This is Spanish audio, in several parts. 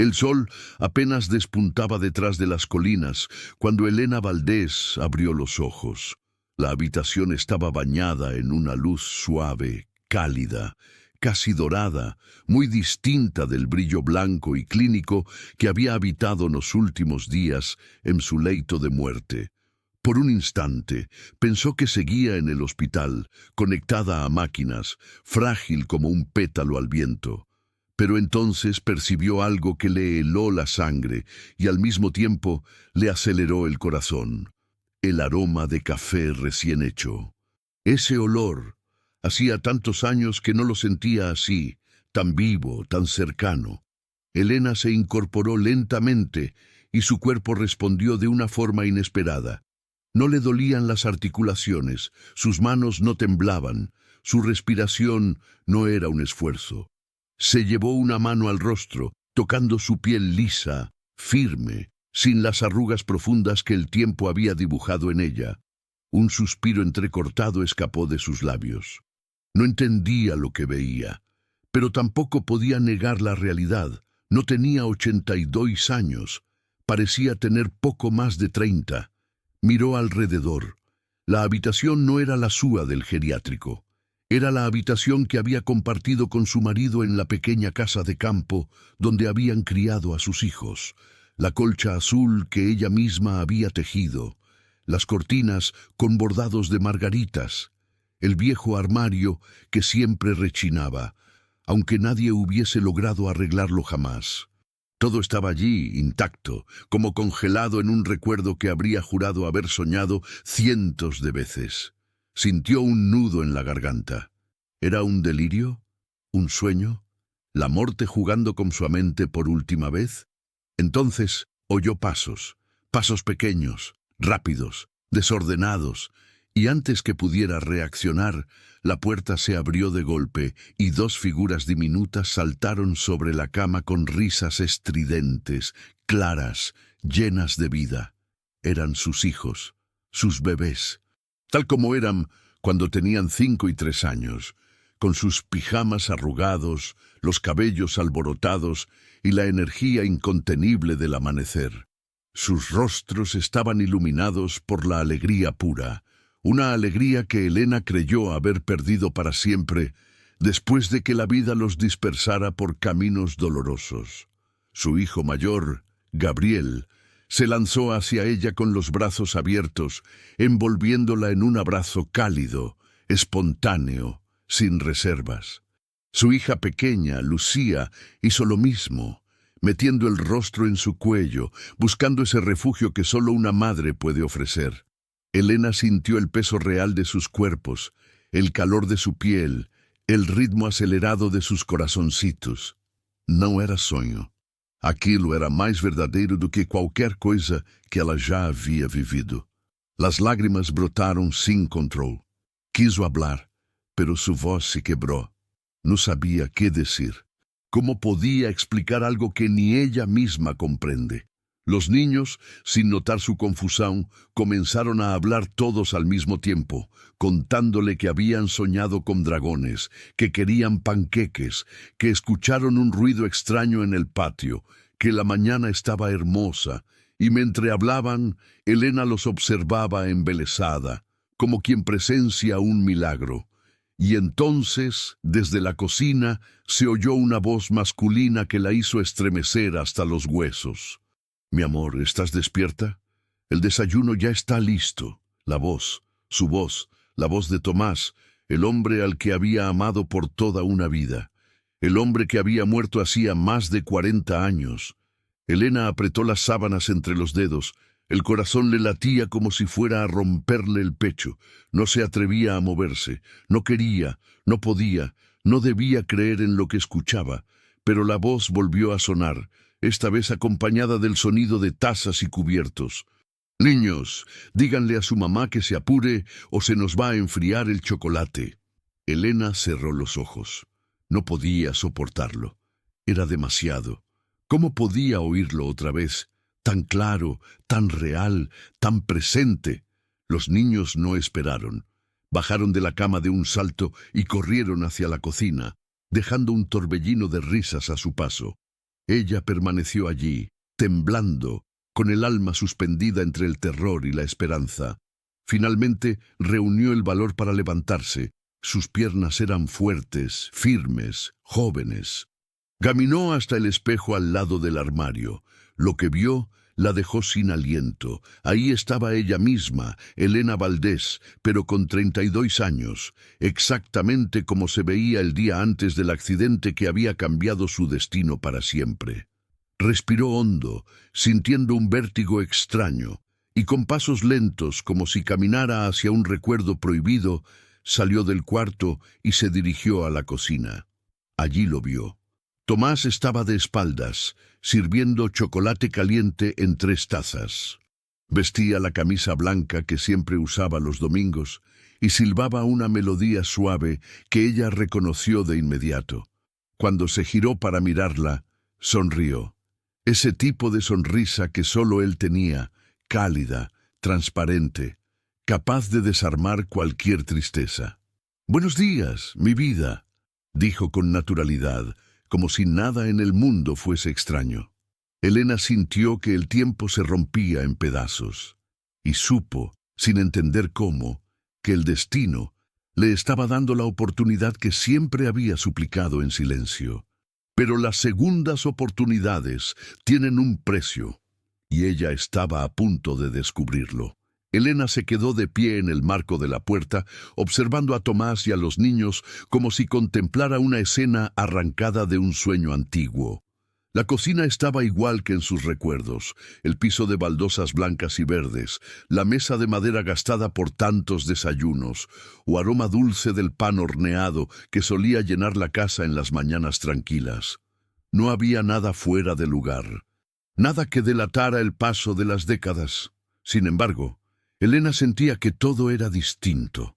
El sol apenas despuntaba detrás de las colinas cuando Elena Valdés abrió los ojos. La habitación estaba bañada en una luz suave, cálida, casi dorada, muy distinta del brillo blanco y clínico que había habitado en los últimos días en su leito de muerte. Por un instante pensó que seguía en el hospital, conectada a máquinas, frágil como un pétalo al viento. Pero entonces percibió algo que le heló la sangre y al mismo tiempo le aceleró el corazón. El aroma de café recién hecho. Ese olor, hacía tantos años que no lo sentía así, tan vivo, tan cercano. Elena se incorporó lentamente y su cuerpo respondió de una forma inesperada. No le dolían las articulaciones, sus manos no temblaban, su respiración no era un esfuerzo. Se llevó una mano al rostro, tocando su piel lisa, firme, sin las arrugas profundas que el tiempo había dibujado en ella. Un suspiro entrecortado escapó de sus labios. No entendía lo que veía, pero tampoco podía negar la realidad. No tenía 82 años, parecía tener poco más de 30. Miró alrededor. La habitación no era la suya del geriátrico. Era la habitación que había compartido con su marido en la pequeña casa de campo donde habían criado a sus hijos, la colcha azul que ella misma había tejido, las cortinas con bordados de margaritas, el viejo armario que siempre rechinaba, aunque nadie hubiese logrado arreglarlo jamás. Todo estaba allí, intacto, como congelado en un recuerdo que habría jurado haber soñado cientos de veces. Sintió un nudo en la garganta. ¿Era un delirio? ¿Un sueño? ¿La muerte jugando con su mente por última vez? Entonces oyó pasos, pasos pequeños, rápidos, desordenados, y antes que pudiera reaccionar, la puerta se abrió de golpe y dos figuras diminutas saltaron sobre la cama con risas estridentes, claras, llenas de vida. Eran sus hijos, sus bebés, tal como eran cuando tenían 5 y 3 años, con sus pijamas arrugados, los cabellos alborotados y la energía incontenible del amanecer. Sus rostros estaban iluminados por la alegría pura, una alegría que Elena creyó haber perdido para siempre después de que la vida los dispersara por caminos dolorosos. Su hijo mayor, Gabriel, se lanzó hacia ella con los brazos abiertos, envolviéndola en un abrazo cálido, espontáneo, sin reservas. Su hija pequeña, Lucía, hizo lo mismo, metiendo el rostro en su cuello, buscando ese refugio que solo una madre puede ofrecer. Elena sintió el peso real de sus cuerpos, el calor de su piel, el ritmo acelerado de sus corazoncitos. Não era sonho. Aquilo era mais verdadeiro do que qualquer coisa que ela já havia vivido. Las lágrimas brotaron sin control. Quiso hablar, pero su voz se quebró. No sabía qué decir. ¿Cómo podía explicar algo que ni ella misma comprende? Los niños, sin notar su confusión, comenzaron a hablar todos al mismo tiempo, contándole que habían soñado con dragones, que querían panqueques, que escucharon un ruido extraño en el patio, que la mañana estaba hermosa, y mientras hablaban, Elena los observaba embelesada, como quien presencia un milagro. Y entonces, desde la cocina, se oyó una voz masculina que la hizo estremecer hasta los huesos. «Mi amor, ¿estás despierta? El desayuno ya está listo». La voz, su voz, la voz de Tomás, el hombre al que había amado por toda una vida, el hombre que había muerto hacía más de 40 años. Elena apretó las sábanas entre los dedos, el corazón le latía como si fuera a romperle el pecho, no se atrevía a moverse, no quería, no podía, no debía creer en lo que escuchaba, pero la voz volvió a sonar, esta vez acompañada del sonido de tazas y cubiertos. «Niños, díganle a su mamá que se apure o se nos va a enfriar el chocolate». Elena cerró los ojos. No podía soportarlo. Era demasiado. ¿Cómo podía oírlo otra vez? Tan claro, tan real, tan presente. Los niños no esperaron. Bajaron de la cama de un salto y corrieron hacia la cocina, dejando un torbellino de risas a su paso. Ella permaneció allí, temblando, con el alma suspendida entre el terror y la esperanza. Finalmente reunió el valor para levantarse. Sus piernas eran fuertes, firmes, jóvenes. Caminó hasta el espejo al lado del armario. Lo que vio la dejó sin aliento. Ahí estaba ella misma, Elena Valdés, pero con 32 años, exactamente como se veía el día antes del accidente que había cambiado su destino para siempre. Respiró hondo, sintiendo un vértigo extraño, y con pasos lentos, como si caminara hacia un recuerdo prohibido, salió del cuarto y se dirigió a la cocina. Allí lo vio. Tomás estaba de espaldas, sirviendo chocolate caliente en 3 tazas. Vestía la camisa blanca que siempre usaba los domingos y silbaba una melodía suave que ella reconoció de inmediato. Cuando se giró para mirarla, sonrió. Ese tipo de sonrisa que solo él tenía, cálida, transparente, capaz de desarmar cualquier tristeza. «Buenos días, mi vida», dijo con naturalidad, como si nada en el mundo fuese extraño. Elena sintió que el tiempo se rompía en pedazos, y supo, sin entender cómo, que el destino le estaba dando la oportunidad que siempre había suplicado en silencio. Pero las segundas oportunidades tienen un precio, y ella estaba a punto de descubrirlo. Elena se quedó de pie en el marco de la puerta, observando a Tomás y a los niños como si contemplara una escena arrancada de un sueño antiguo. La cocina estaba igual que en sus recuerdos, el piso de baldosas blancas y verdes, la mesa de madera gastada por tantos desayunos, o aroma dulce del pan horneado que solía llenar la casa en las mañanas tranquilas. No había nada fuera de lugar, nada que delatara el paso de las décadas. Sin embargo, Elena sentía que todo era distinto.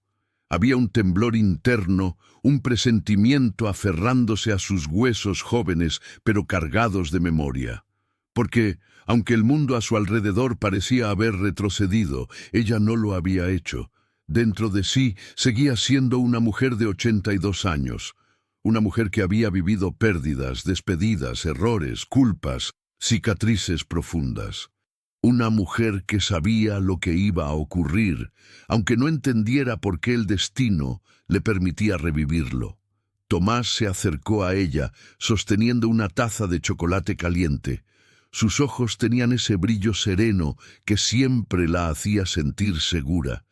Había un temblor interno, un presentimiento aferrándose a sus huesos jóvenes, pero cargados de memoria. Porque, aunque el mundo a su alrededor parecía haber retrocedido, ella no lo había hecho. Dentro de sí seguía siendo una mujer de 82 años, una mujer que había vivido pérdidas, despedidas, errores, culpas, cicatrices profundas. Una mujer que sabía lo que iba a ocurrir, aunque no entendiera por qué el destino le permitía revivirlo. Tomás se acercó a ella, sosteniendo una taza de chocolate caliente. Sus ojos tenían ese brillo sereno que siempre la hacía sentir segura.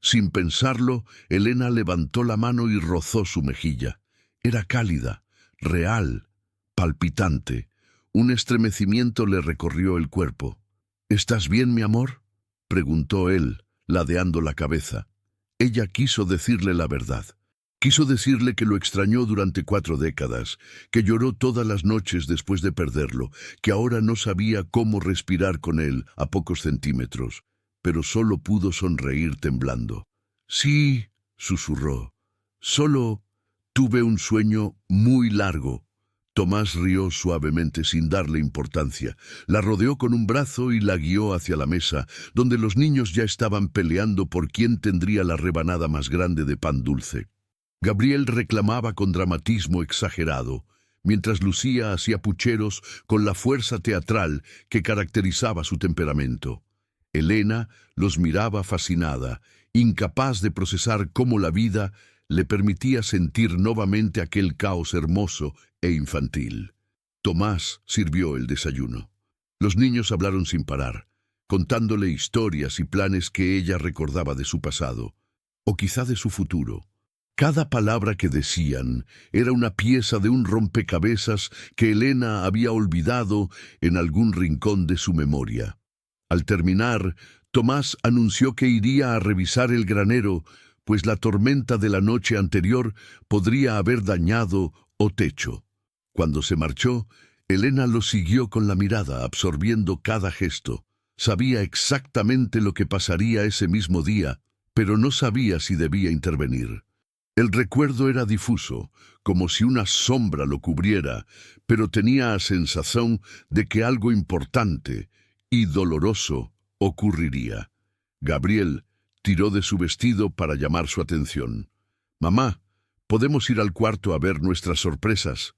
Sin pensarlo, Elena levantó la mano y rozó su mejilla. Era cálida, real, palpitante. Un estremecimiento le recorrió el cuerpo. «¿Estás bien, mi amor?», preguntó él, ladeando la cabeza. Ella quiso decirle la verdad. Quiso decirle que lo extrañó durante 4 décadas, que lloró todas las noches después de perderlo, que ahora no sabía cómo respirar con él a pocos centímetros, pero solo pudo sonreír temblando. «Sí», susurró, «solo tuve un sueño muy largo». Tomás rió suavemente sin darle importancia. La rodeó con un brazo y la guió hacia la mesa, donde los niños ya estaban peleando por quién tendría la rebanada más grande de pan dulce. Gabriel reclamaba con dramatismo exagerado, mientras Lucía hacía pucheros con la fuerza teatral que caracterizaba su temperamento. Elena los miraba fascinada, incapaz de procesar cómo la vida le permitía sentir nuevamente aquel caos hermoso e infantil. Tomás sirvió el desayuno. Los niños hablaron sin parar, contándole historias y planes que ella recordaba de su pasado, o quizá de su futuro. Cada palabra que decían era una pieza de un rompecabezas que Elena había olvidado en algún rincón de su memoria. Al terminar, Tomás anunció que iría a revisar el granero, pues la tormenta de la noche anterior podría haber dañado o techo. Cuando se marchó, Elena lo siguió con la mirada, absorbiendo cada gesto. Sabía exactamente lo que pasaría ese mismo día, pero no sabía si debía intervenir. El recuerdo era difuso, como si una sombra lo cubriera, pero tenía la sensación de que algo importante y doloroso ocurriría. Gabriel tiró de su vestido para llamar su atención. «Mamá, ¿podemos ir al cuarto a ver nuestras sorpresas?».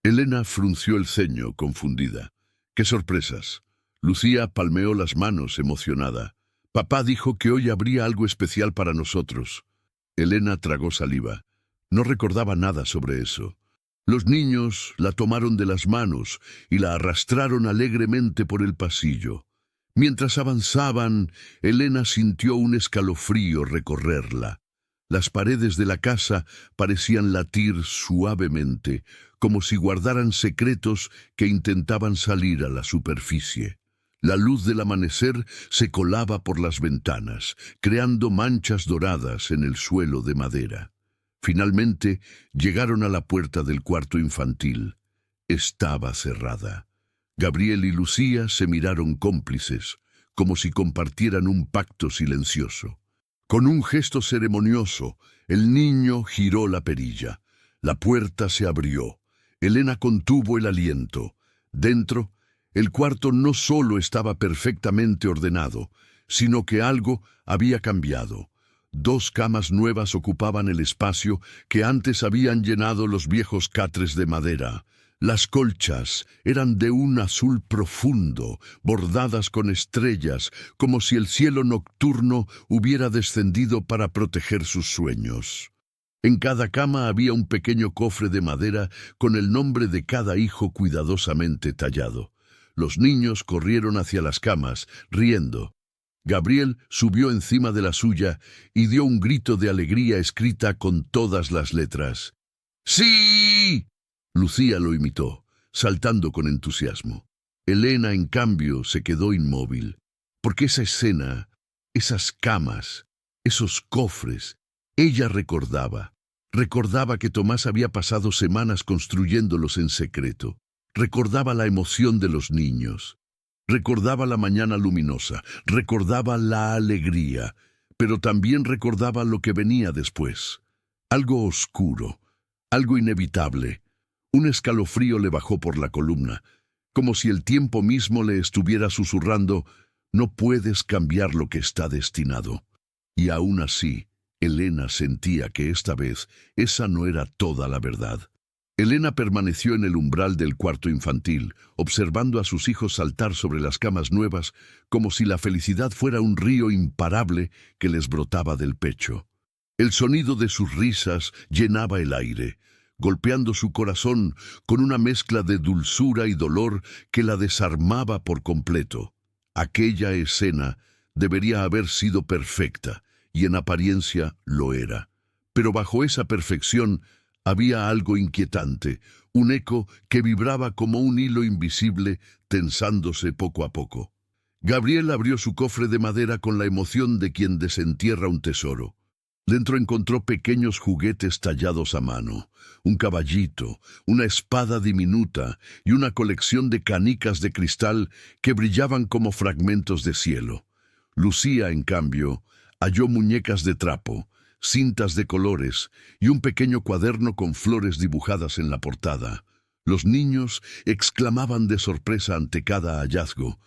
Elena frunció el ceño, confundida. ¡Qué sorpresas! Lucía palmeó las manos, emocionada. Papá dijo que hoy habría algo especial para nosotros. Elena tragó saliva. No recordaba nada sobre eso. Los niños la tomaron de las manos y la arrastraron alegremente por el pasillo. Mientras avanzaban, Elena sintió un escalofrío recorrerla. Las paredes de la casa parecían latir suavemente, como si guardaran secretos que intentaban salir a la superficie. La luz del amanecer se colaba por las ventanas, creando manchas doradas en el suelo de madera. Finalmente llegaron a la puerta del cuarto infantil. Estaba cerrada. Gabriel y Lucía se miraron cómplices, como si compartieran un pacto silencioso. Con un gesto ceremonioso, el niño giró la perilla. La puerta se abrió. Elena contuvo el aliento. Dentro, el cuarto no solo estaba perfectamente ordenado, sino que algo había cambiado. 2 camas nuevas ocupaban el espacio que antes habían llenado los viejos catres de madera. Las colchas eran de un azul profundo, bordadas con estrellas, como si el cielo nocturno hubiera descendido para proteger sus sueños. En cada cama había un pequeño cofre de madera con el nombre de cada hijo cuidadosamente tallado. Los niños corrieron hacia las camas, riendo. Gabriel subió encima de la suya y dio un grito de alegría escrita con todas las letras. ¡Sí! Lucía lo imitó, saltando con entusiasmo. Elena, en cambio, se quedó inmóvil, porque esa escena, esas camas, esos cofres, ella recordaba. Recordaba que Tomás había pasado semanas construyéndolos en secreto. Recordaba la emoción de los niños. Recordaba la mañana luminosa. Recordaba la alegría. Pero también recordaba lo que venía después. Algo oscuro. Algo inevitable. Un escalofrío le bajó por la columna, como si el tiempo mismo le estuviera susurrando: no puedes cambiar lo que está destinado. Y aún así, Elena sentía que esta vez esa no era toda la verdad. Elena permaneció en el umbral del cuarto infantil, observando a sus hijos saltar sobre las camas nuevas, como si la felicidad fuera un río imparable que les brotaba del pecho. El sonido de sus risas llenaba el aire, golpeando su corazón con una mezcla de dulzura y dolor que la desarmaba por completo. Aquella escena debería haber sido perfecta, y en apariencia lo era. Pero bajo esa perfección había algo inquietante, un eco que vibraba como un hilo invisible, tensándose poco a poco. Gabriel abrió su cofre de madera con la emoción de quien desentierra un tesoro. Dentro encontró pequeños juguetes tallados a mano, un caballito, una espada diminuta y una colección de canicas de cristal que brillaban como fragmentos de cielo. Lucía, en cambio, halló muñecas de trapo, cintas de colores y un pequeño cuaderno con flores dibujadas en la portada. Los niños exclamaban de sorpresa ante cada hallazgo,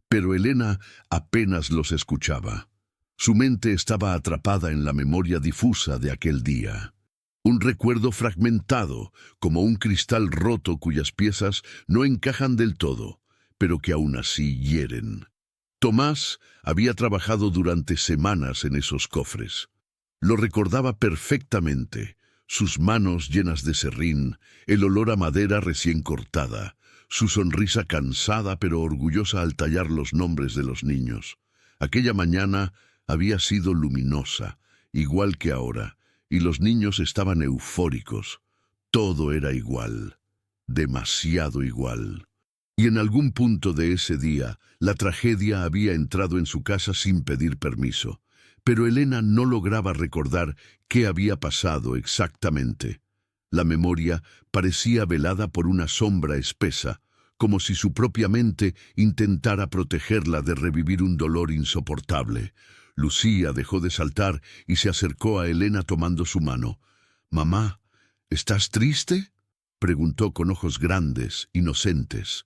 pero Elena apenas los escuchaba. Su mente estaba atrapada en la memoria difusa de aquel día. Un recuerdo fragmentado, como un cristal roto cuyas piezas no encajan del todo, pero que aún así hieren. Tomás había trabajado durante semanas en esos cofres. Lo recordaba perfectamente, sus manos llenas de serrín, el olor a madera recién cortada, su sonrisa cansada pero orgullosa al tallar los nombres de los niños. Aquella mañana había sido luminosa, igual que ahora, y los niños estaban eufóricos. Todo era igual, demasiado igual. Y en algún punto de ese día, la tragedia había entrado en su casa sin pedir permiso. Pero Elena no lograba recordar qué había pasado exactamente. La memoria parecía velada por una sombra espesa, como si su propia mente intentara protegerla de revivir un dolor insoportable. Lucía dejó de saltar y se acercó a Elena tomando su mano. «Mamá, ¿estás triste?», preguntó con ojos grandes, inocentes.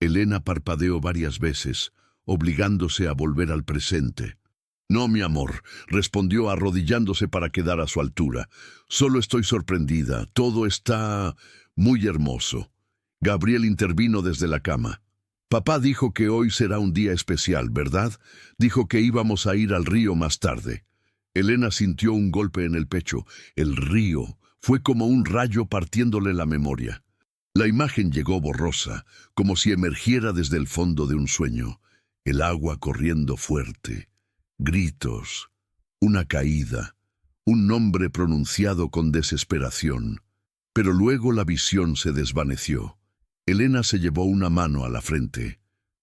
Elena parpadeó varias veces, obligándose a volver al presente. «No, mi amor», respondió arrodillándose para quedar a su altura. «Solo estoy sorprendida. Todo está muy hermoso». Gabriel intervino desde la cama. Papá dijo que hoy será un día especial, ¿verdad? Dijo que íbamos a ir al río más tarde. Elena sintió un golpe en el pecho. El río fue como un rayo partiéndole la memoria. La imagen llegó borrosa, como si emergiera desde el fondo de un sueño. El agua corriendo fuerte, gritos, una caída, un nombre pronunciado con desesperación. Pero luego la visión se desvaneció. Elena se llevó una mano a la frente.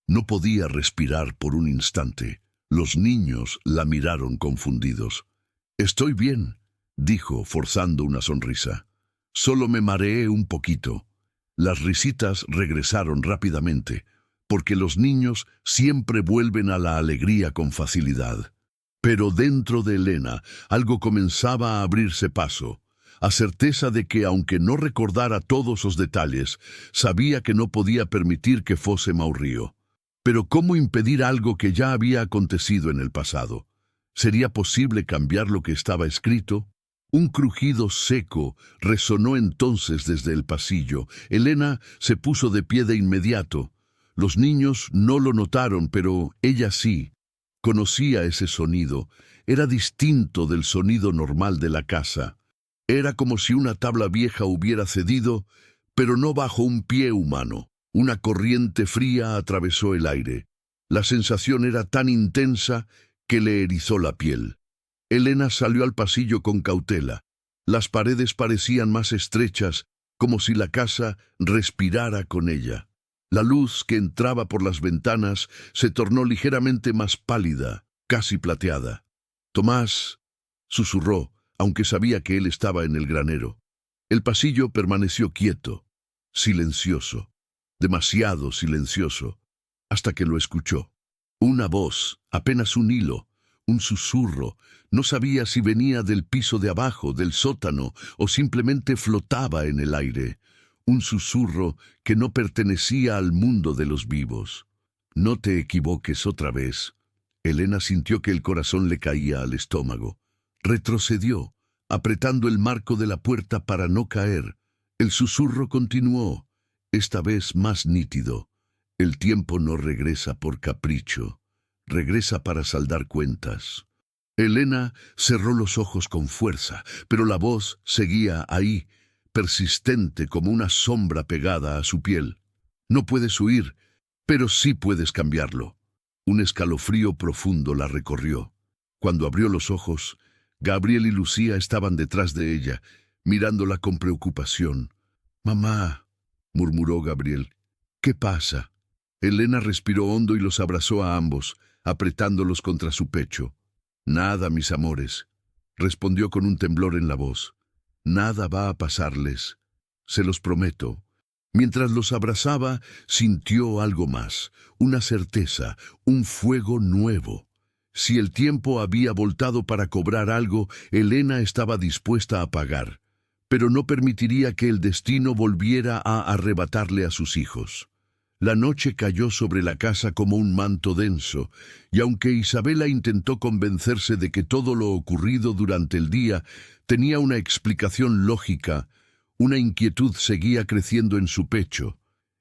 No podía respirar por un instante. Los niños la miraron confundidos. «Estoy bien», dijo, forzando una sonrisa. «Solo me mareé un poquito». Las risitas regresaron rápidamente, porque los niños siempre vuelven a la alegría con facilidad. Pero dentro de Elena algo comenzaba a abrirse paso, a certeza de que, aunque no recordara todos los detalles, sabía que no podía permitir que fuese Mauricio. Pero ¿cómo impedir algo que ya había acontecido en el pasado? ¿Sería posible cambiar lo que estaba escrito? Un crujido seco resonó entonces desde el pasillo. Elena se puso de pie de inmediato. Los niños no lo notaron, pero ella sí. Conocía ese sonido. Era distinto del sonido normal de la casa. Era como si una tabla vieja hubiera cedido, pero no bajo un pie humano. Una corriente fría atravesó el aire. La sensación era tan intensa que le erizó la piel. Elena salió al pasillo con cautela. Las paredes parecían más estrechas, como si la casa respirara con ella. La luz que entraba por las ventanas se tornó ligeramente más pálida, casi plateada. «Tomás», susurró, aunque sabía que él estaba en el granero. El pasillo permaneció quieto, silencioso, demasiado silencioso, hasta que lo escuchó. Una voz, apenas un hilo, un susurro. No sabía si venía del piso de abajo, del sótano, o simplemente flotaba en el aire. Un susurro que no pertenecía al mundo de los vivos. «No te equivoques otra vez». Elena sintió que el corazón le caía al estómago. Retrocedió, apretando el marco de la puerta para no caer. El susurro continuó, esta vez más nítido. «El tiempo no regresa por capricho, regresa para saldar cuentas». Elena cerró los ojos con fuerza, pero la voz seguía ahí, persistente como una sombra pegada a su piel. «No puedes huir, pero sí puedes cambiarlo». Un escalofrío profundo la recorrió. Cuando abrió los ojos, Gabriel y Lucía estaban detrás de ella, mirándola con preocupación. «Mamá», murmuró Gabriel, «¿qué pasa?». Elena respiró hondo y los abrazó a ambos, apretándolos contra su pecho. «Nada, mis amores», respondió con un temblor en la voz. «Nada va a pasarles, se los prometo». Mientras los abrazaba, sintió algo más, una certeza, un fuego nuevo. Si el tiempo había voltado para cobrar algo, Elena estaba dispuesta a pagar, pero no permitiría que el destino volviera a arrebatarle a sus hijos. La noche cayó sobre la casa como un manto denso, y aunque Isabela intentó convencerse de que todo lo ocurrido durante el día tenía una explicación lógica, una inquietud seguía creciendo en su pecho.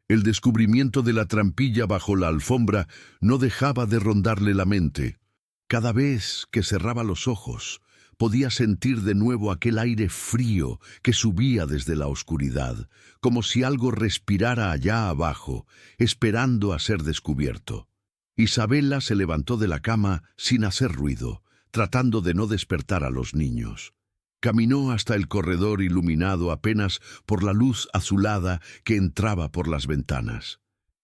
El descubrimiento de la trampilla bajo la alfombra no dejaba de rondarle la mente. Cada vez que cerraba los ojos, podía sentir de nuevo aquel aire frío que subía desde la oscuridad, como si algo respirara allá abajo, esperando a ser descubierto. Isabela se levantó de la cama sin hacer ruido, tratando de no despertar a los niños. Caminó hasta el corredor iluminado apenas por la luz azulada que entraba por las ventanas.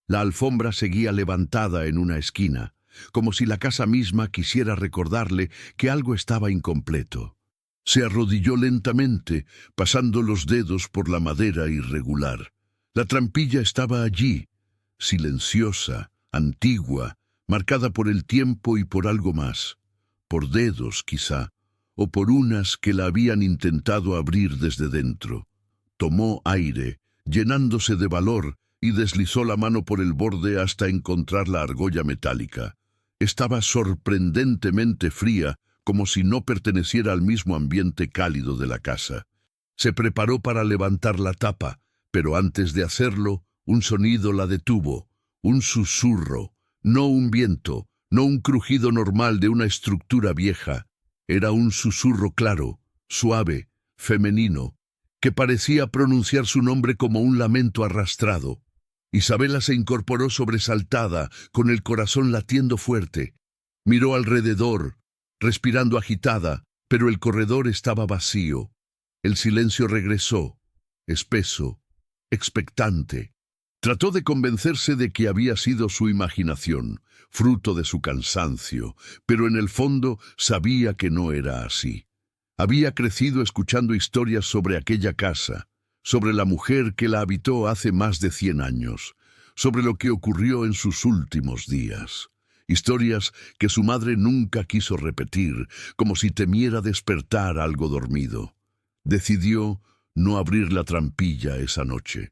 La alfombra seguía levantada en una esquina, como si la casa misma quisiera recordarle que algo estaba incompleto. Se arrodilló lentamente, pasando los dedos por la madera irregular. La trampilla estaba allí, silenciosa, antigua, marcada por el tiempo y por algo más, por dedos quizá, o por unas que la habían intentado abrir desde dentro. Tomó aire, llenándose de valor, y deslizó la mano por el borde hasta encontrar la argolla metálica. Estaba sorprendentemente fría, como si no perteneciera al mismo ambiente cálido de la casa. Se preparó para levantar la tapa, pero antes de hacerlo, Un sonido la detuvo, un susurro, no un viento, no un crujido normal de una estructura vieja. Era un susurro claro, suave, femenino, que parecía pronunciar su nombre como un lamento arrastrado. Isabela se incorporó sobresaltada, con el corazón latiendo fuerte. Miró alrededor, respirando agitada, pero el corredor estaba vacío. El silencio regresó, espeso, expectante. Trató de convencerse de que había sido su imaginación, fruto de su cansancio, pero en el fondo sabía que no era así. Había crecido escuchando historias sobre aquella casa, sobre la mujer que la habitó hace más de 100 años, sobre lo que ocurrió en sus últimos días. Historias que su madre nunca quiso repetir, como si temiera despertar algo dormido. Decidió no abrir la trampilla esa noche.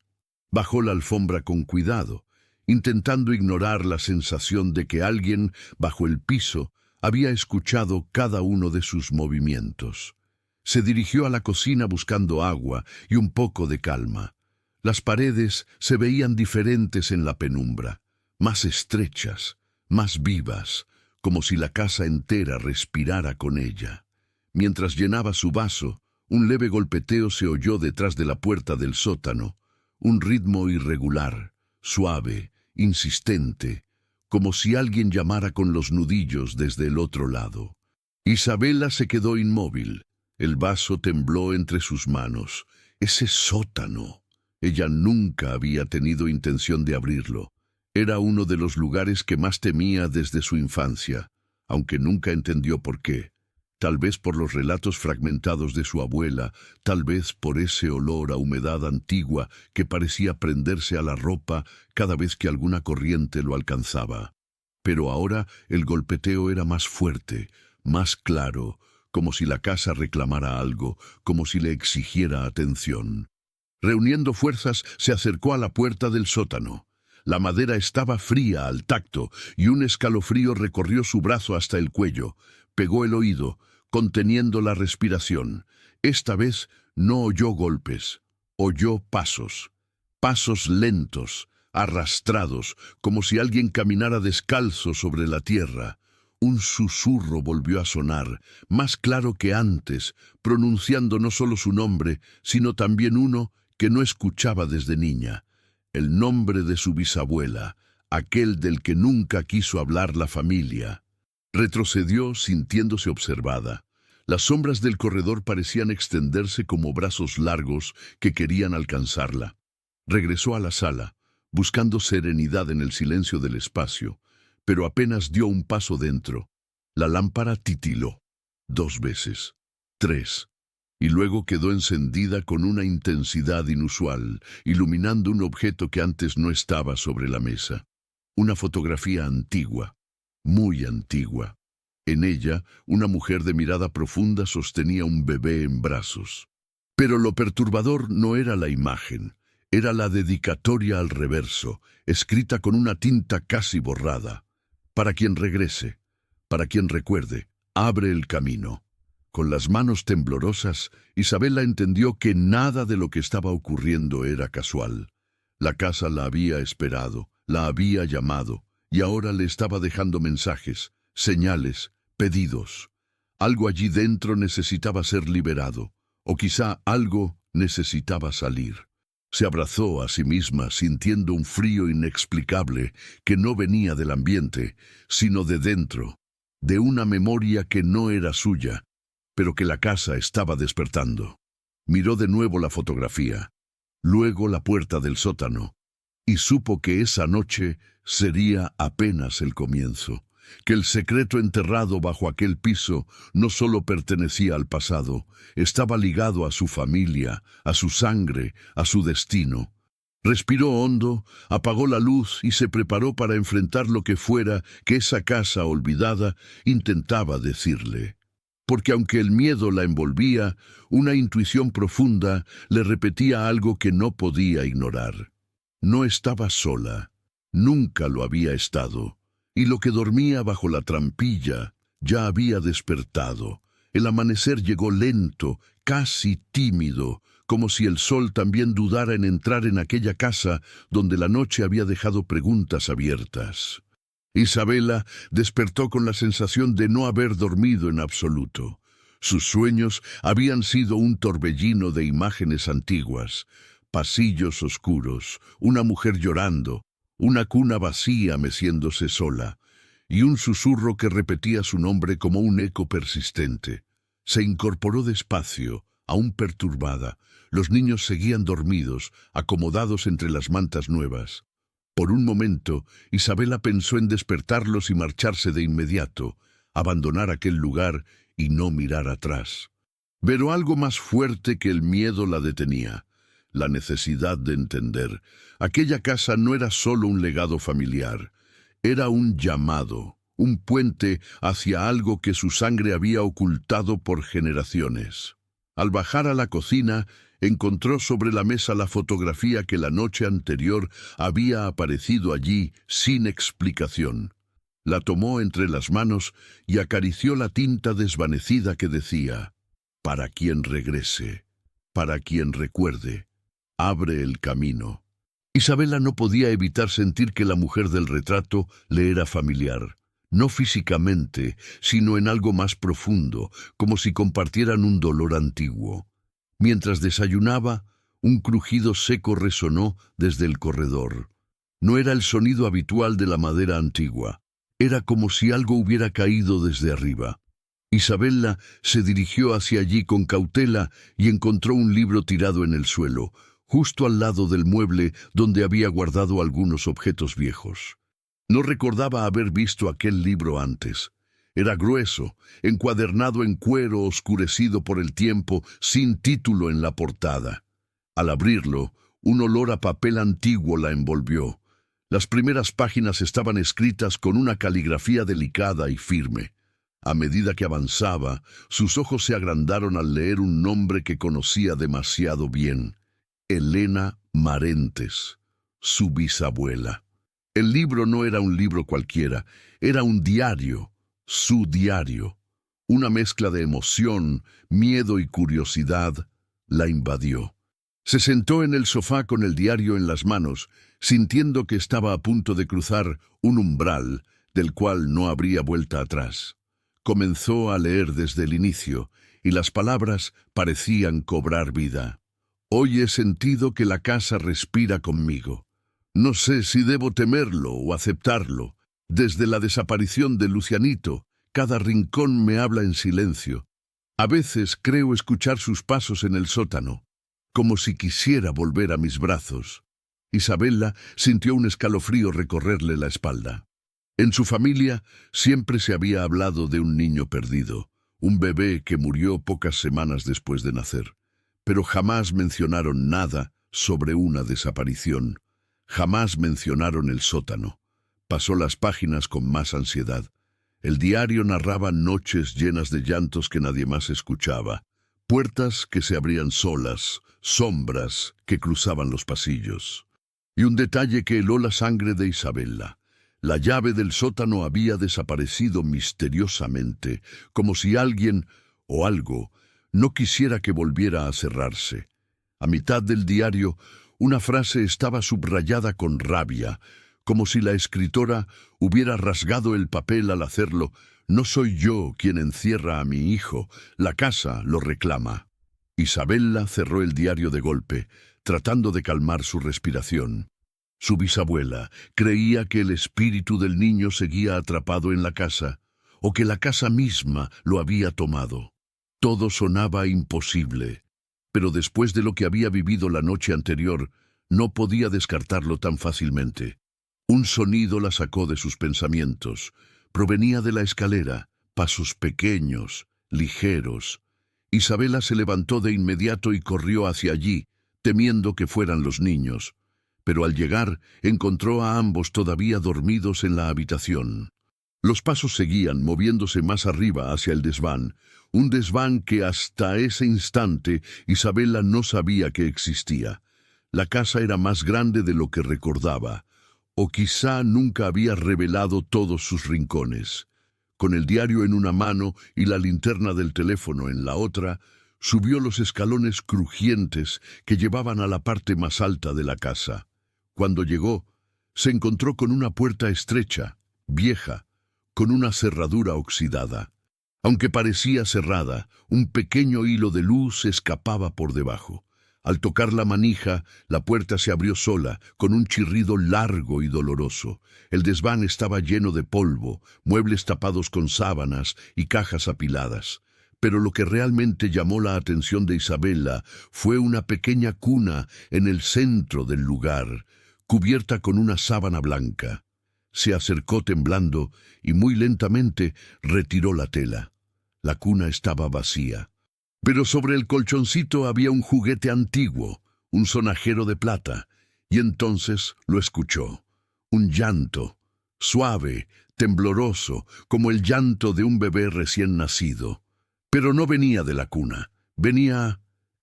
Bajó la alfombra con cuidado, intentando ignorar la sensación de que alguien, bajo el piso, había escuchado cada uno de sus movimientos. Se dirigió a la cocina buscando agua y un poco de calma. Las paredes se veían diferentes en la penumbra, más estrechas, más vivas, como si la casa entera respirara con ella. Mientras llenaba su vaso, un leve golpeteo se oyó detrás de la puerta del sótano, un ritmo irregular, suave, insistente, como si alguien llamara con los nudillos desde el otro lado. Isabela se quedó inmóvil. El vaso tembló entre sus manos. Ese sótano. Ella nunca había tenido intención de abrirlo. Era uno de los lugares que más temía desde su infancia, aunque nunca entendió por qué. Tal vez por los relatos fragmentados de su abuela, tal vez por ese olor a humedad antigua que parecía prenderse a la ropa cada vez que alguna corriente lo alcanzaba. Pero ahora el golpeteo era más fuerte, más claro, como si la casa reclamara algo, como si le exigiera atención. Reuniendo fuerzas, se acercó a la puerta del sótano. La madera estaba fría al tacto y un escalofrío recorrió su brazo hasta el cuello. Pegó el oído, conteniendo la respiración. Esta vez no oyó golpes, oyó pasos. Pasos lentos, arrastrados, como si alguien caminara descalzo sobre la tierra. Un susurro volvió a sonar, más claro que antes, pronunciando no solo su nombre, sino también uno que no escuchaba desde niña. El nombre de su bisabuela, aquel del que nunca quiso hablar la familia. Retrocedió sintiéndose observada. Las sombras del corredor parecían extenderse como brazos largos que querían alcanzarla. Regresó a la sala, buscando serenidad en el silencio del espacio, pero apenas dio un paso dentro. La lámpara titiló. 2 veces, 3, y luego quedó encendida con una intensidad inusual, iluminando un objeto que antes no estaba sobre la mesa. Una fotografía antigua, muy antigua. En ella, una mujer de mirada profunda sostenía un bebé en brazos. Pero lo perturbador no era la imagen, era la dedicatoria al reverso, escrita con una tinta casi borrada. Para quien regrese, para quien recuerde, abre el camino. Con las manos temblorosas, Isabela entendió que nada de lo que estaba ocurriendo era casual. La casa la había esperado, la había llamado, y ahora le estaba dejando mensajes, señales, pedidos. Algo allí dentro necesitaba ser liberado, o quizá algo necesitaba salir. Se abrazó a sí misma sintiendo un frío inexplicable que no venía del ambiente, sino de dentro, de una memoria que no era suya, pero que la casa estaba despertando. Miró de nuevo la fotografía, luego la puerta del sótano, y supo que esa noche sería apenas el comienzo, que el secreto enterrado bajo aquel piso no solo pertenecía al pasado, estaba ligado a su familia, a su sangre, a su destino. Respiró hondo, apagó la luz y se preparó para enfrentar lo que fuera que esa casa olvidada intentaba decirle. Porque aunque el miedo la envolvía, una intuición profunda le repetía algo que no podía ignorar. No estaba sola, nunca lo había estado, y lo que dormía bajo la trampilla ya había despertado. El amanecer llegó lento, casi tímido, como si el sol también dudara en entrar en aquella casa donde la noche había dejado preguntas abiertas. Isabela despertó con la sensación de no haber dormido en absoluto. Sus sueños habían sido un torbellino de imágenes antiguas, pasillos oscuros, una mujer llorando, una cuna vacía meciéndose sola, y un susurro que repetía su nombre como un eco persistente. Se incorporó despacio, aún perturbada. Los niños seguían dormidos, acomodados entre las mantas nuevas. Por un momento, Isabela pensó en despertarlos y marcharse de inmediato, abandonar aquel lugar y no mirar atrás. Pero algo más fuerte que el miedo la detenía, la necesidad de entender. Aquella casa no era solo un legado familiar, era un llamado, un puente hacia algo que su sangre había ocultado por generaciones. Al bajar a la cocina, encontró sobre la mesa la fotografía que la noche anterior había aparecido allí sin explicación. La tomó entre las manos y acarició la tinta desvanecida que decía: «Para quien regrese, para quien recuerde, abre el camino». Isabela no podía evitar sentir que la mujer del retrato le era familiar. No físicamente, sino en algo más profundo, como si compartieran un dolor antiguo. Mientras desayunaba, un crujido seco resonó desde el corredor. No era el sonido habitual de la madera antigua. Era como si algo hubiera caído desde arriba. Isabela se dirigió hacia allí con cautela y encontró un libro tirado en el suelo, justo al lado del mueble donde había guardado algunos objetos viejos. No recordaba haber visto aquel libro antes. Era grueso, encuadernado en cuero oscurecido por el tiempo, sin título en la portada. Al abrirlo, un olor a papel antiguo la envolvió. Las primeras páginas estaban escritas con una caligrafía delicada y firme. A medida que avanzaba, sus ojos se agrandaron al leer un nombre que conocía demasiado bien: Elena Marentes, su bisabuela. El libro no era un libro cualquiera, era un diario, su diario. Una mezcla de emoción, miedo y curiosidad la invadió. Se sentó en el sofá con el diario en las manos, sintiendo que estaba a punto de cruzar un umbral del cual no habría vuelta atrás. Comenzó a leer desde el inicio, y las palabras parecían cobrar vida. «Hoy he sentido que la casa respira conmigo. No sé si debo temerlo o aceptarlo. Desde la desaparición de Lucianito, cada rincón me habla en silencio. A veces creo escuchar sus pasos en el sótano, como si quisiera volver a mis brazos». Isabela sintió un escalofrío recorrerle la espalda. En su familia siempre se había hablado de un niño perdido, un bebé que murió pocas semanas después de nacer. Pero jamás mencionaron nada sobre una desaparición. Jamás mencionaron el sótano. Pasó las páginas con más ansiedad. El diario narraba noches llenas de llantos que nadie más escuchaba, puertas que se abrían solas, sombras que cruzaban los pasillos. Y un detalle que heló la sangre de Isabela: la llave del sótano había desaparecido misteriosamente, como si alguien o algo no quisiera que volviera a cerrarse. A mitad del diario, una frase estaba subrayada con rabia, como si la escritora hubiera rasgado el papel al hacerlo. «No soy yo quien encierra a mi hijo, la casa lo reclama». Isabela cerró el diario de golpe, tratando de calmar su respiración. Su bisabuela creía que el espíritu del niño seguía atrapado en la casa, o que la casa misma lo había tomado. Todo sonaba imposible, pero después de lo que había vivido la noche anterior, no podía descartarlo tan fácilmente. Un sonido la sacó de sus pensamientos. Provenía de la escalera, pasos pequeños, ligeros. Isabela se levantó de inmediato y corrió hacia allí, temiendo que fueran los niños. Pero al llegar, encontró a ambos todavía dormidos en la habitación. Los pasos seguían, moviéndose más arriba hacia el desván, un desván que hasta ese instante Isabela no sabía que existía. La casa era más grande de lo que recordaba, o quizá nunca había revelado todos sus rincones. Con el diario en una mano y la linterna del teléfono en la otra, Subió los escalones crujientes que llevaban a la parte más alta de la casa. Cuando llegó, se encontró con una puerta estrecha, vieja, con una cerradura oxidada. Aunque parecía cerrada, un pequeño hilo de luz escapaba por debajo. Al tocar la manija, la puerta se abrió sola, con un chirrido largo y doloroso. El desván estaba lleno de polvo, muebles tapados con sábanas y cajas apiladas. Pero lo que realmente llamó la atención de Isabela fue una pequeña cuna en el centro del lugar, cubierta con una sábana blanca. Se acercó temblando y muy lentamente retiró la tela. La cuna estaba vacía. Pero sobre el colchoncito había un juguete antiguo, un sonajero de plata, y entonces lo escuchó. Un llanto, suave, tembloroso, como el llanto de un bebé recién nacido. Pero no venía de la cuna, venía